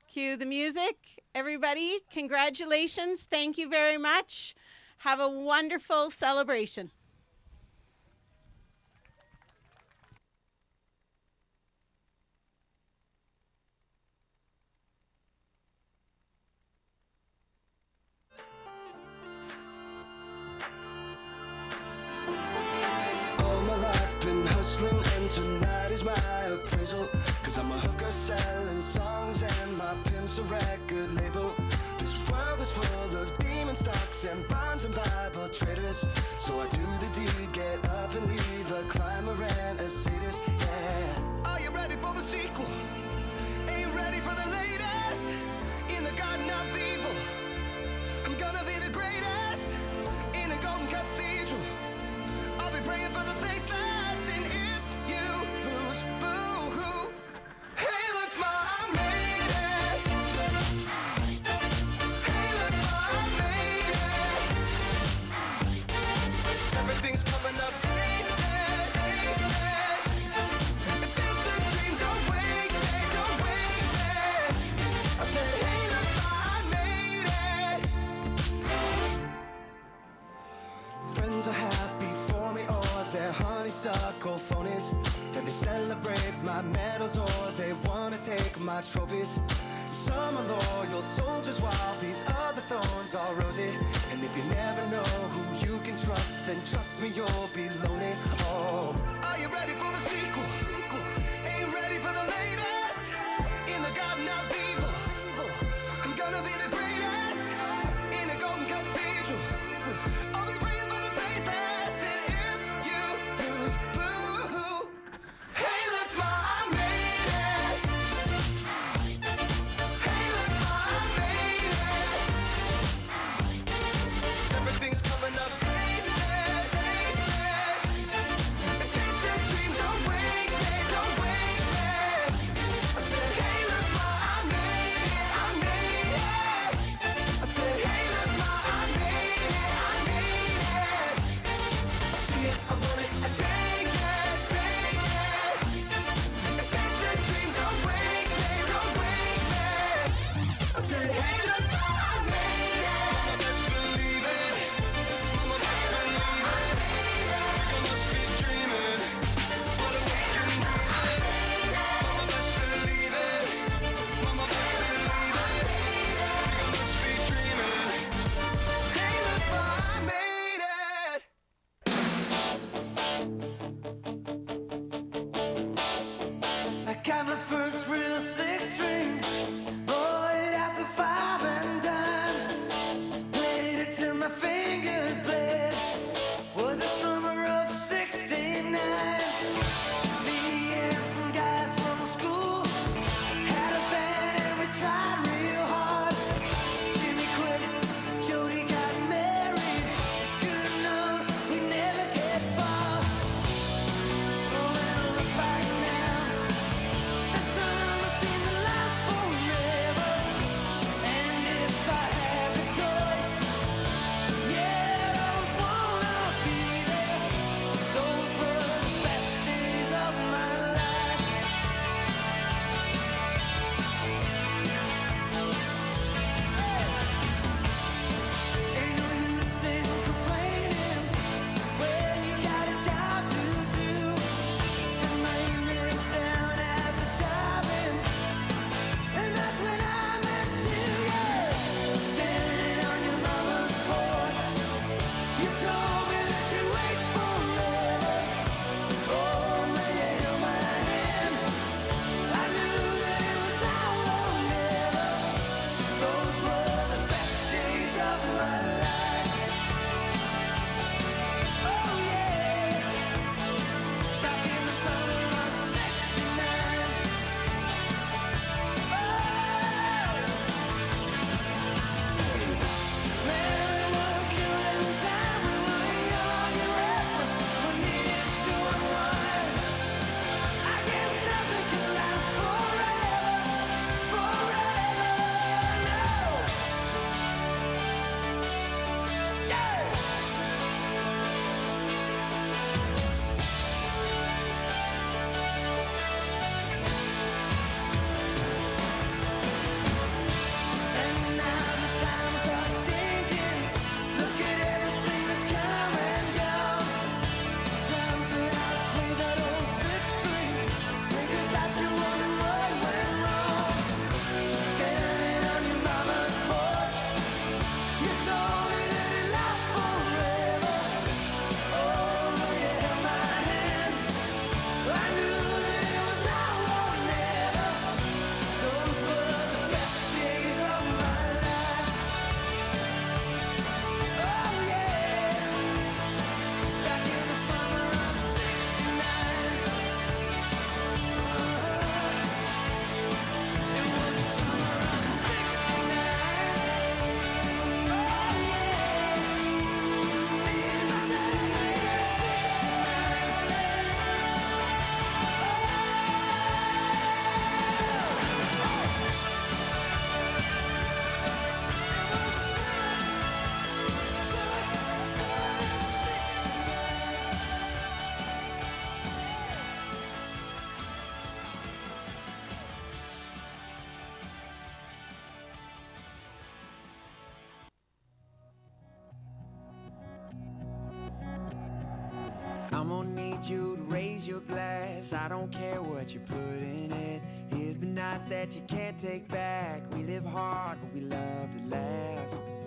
Cue the music. Everybody, congratulations. Thank you very much. Have a wonderful celebration. appraisal. Cause I'm a hooker selling songs and my pimp's a record label. This world is full of demon stocks and bonds and Bible traders. So I do the deed, get up and leave a climber and a sadist, yeah. Are you ready for the sequel? Ain't ready for the latest? In the garden of evil, I'm gonna be the greatest. In a golden cathedral, I'll be praying for the faithless. And if you lose, boo-hoo. Hey, look, ma, I made it. Hey, look, ma, I made it. Everything's coming up pieces, pieces. If it's a dream, don't wake me, don't wake me. I said, hey, look, ma, I made it. Friends are happy for me, or they're honeysuckle phonies. Then they celebrate my medals, or they wanna take my trophies. Some are loyal soldiers, while these other thorns are rosy. And if you never know who you can trust, then trust me, you'll be lonely. Oh, are you ready for the sequel? Ain't ready for the latest? In the garden of evil, I'm gonna be the greatest. In a golden cathedral, I'll be praying for the faithless. And if you lose, boo-hoo. Hey, look, ma, I made it. Hey, look, ma, I made it. Everything's coming up pieces, pieces. If it's a dream, don't wake me, don't wake me. I said, hey, look, ma, I made it, I made it. I said, hey, look, ma, I made it, I made it. I see it, I want it, I take it, take it. If it's a dream, don't wake me, don't wake me. I said, hey, look, ma, I made it. Mama, best believe it. Mama, best believe it. I must be dreaming. What a weekend breathing. Mama, best believe it. Mama, best believe it. I must be dreaming. Hey, look, ma, I made it. I got my first real six string, bought it at the five and dime, played it till my fingers bled. Was the summer of '69. Me and some guys from school had a band and we tried real hard. Jimmy quit, Jody got married. Should've known we'd never get far. Oh, when I look back now, that summer seemed I'm gonna need you to raise your glass. I don't care what you put in it. Here's the nights that you can't take back. We live hard, but we love to laugh.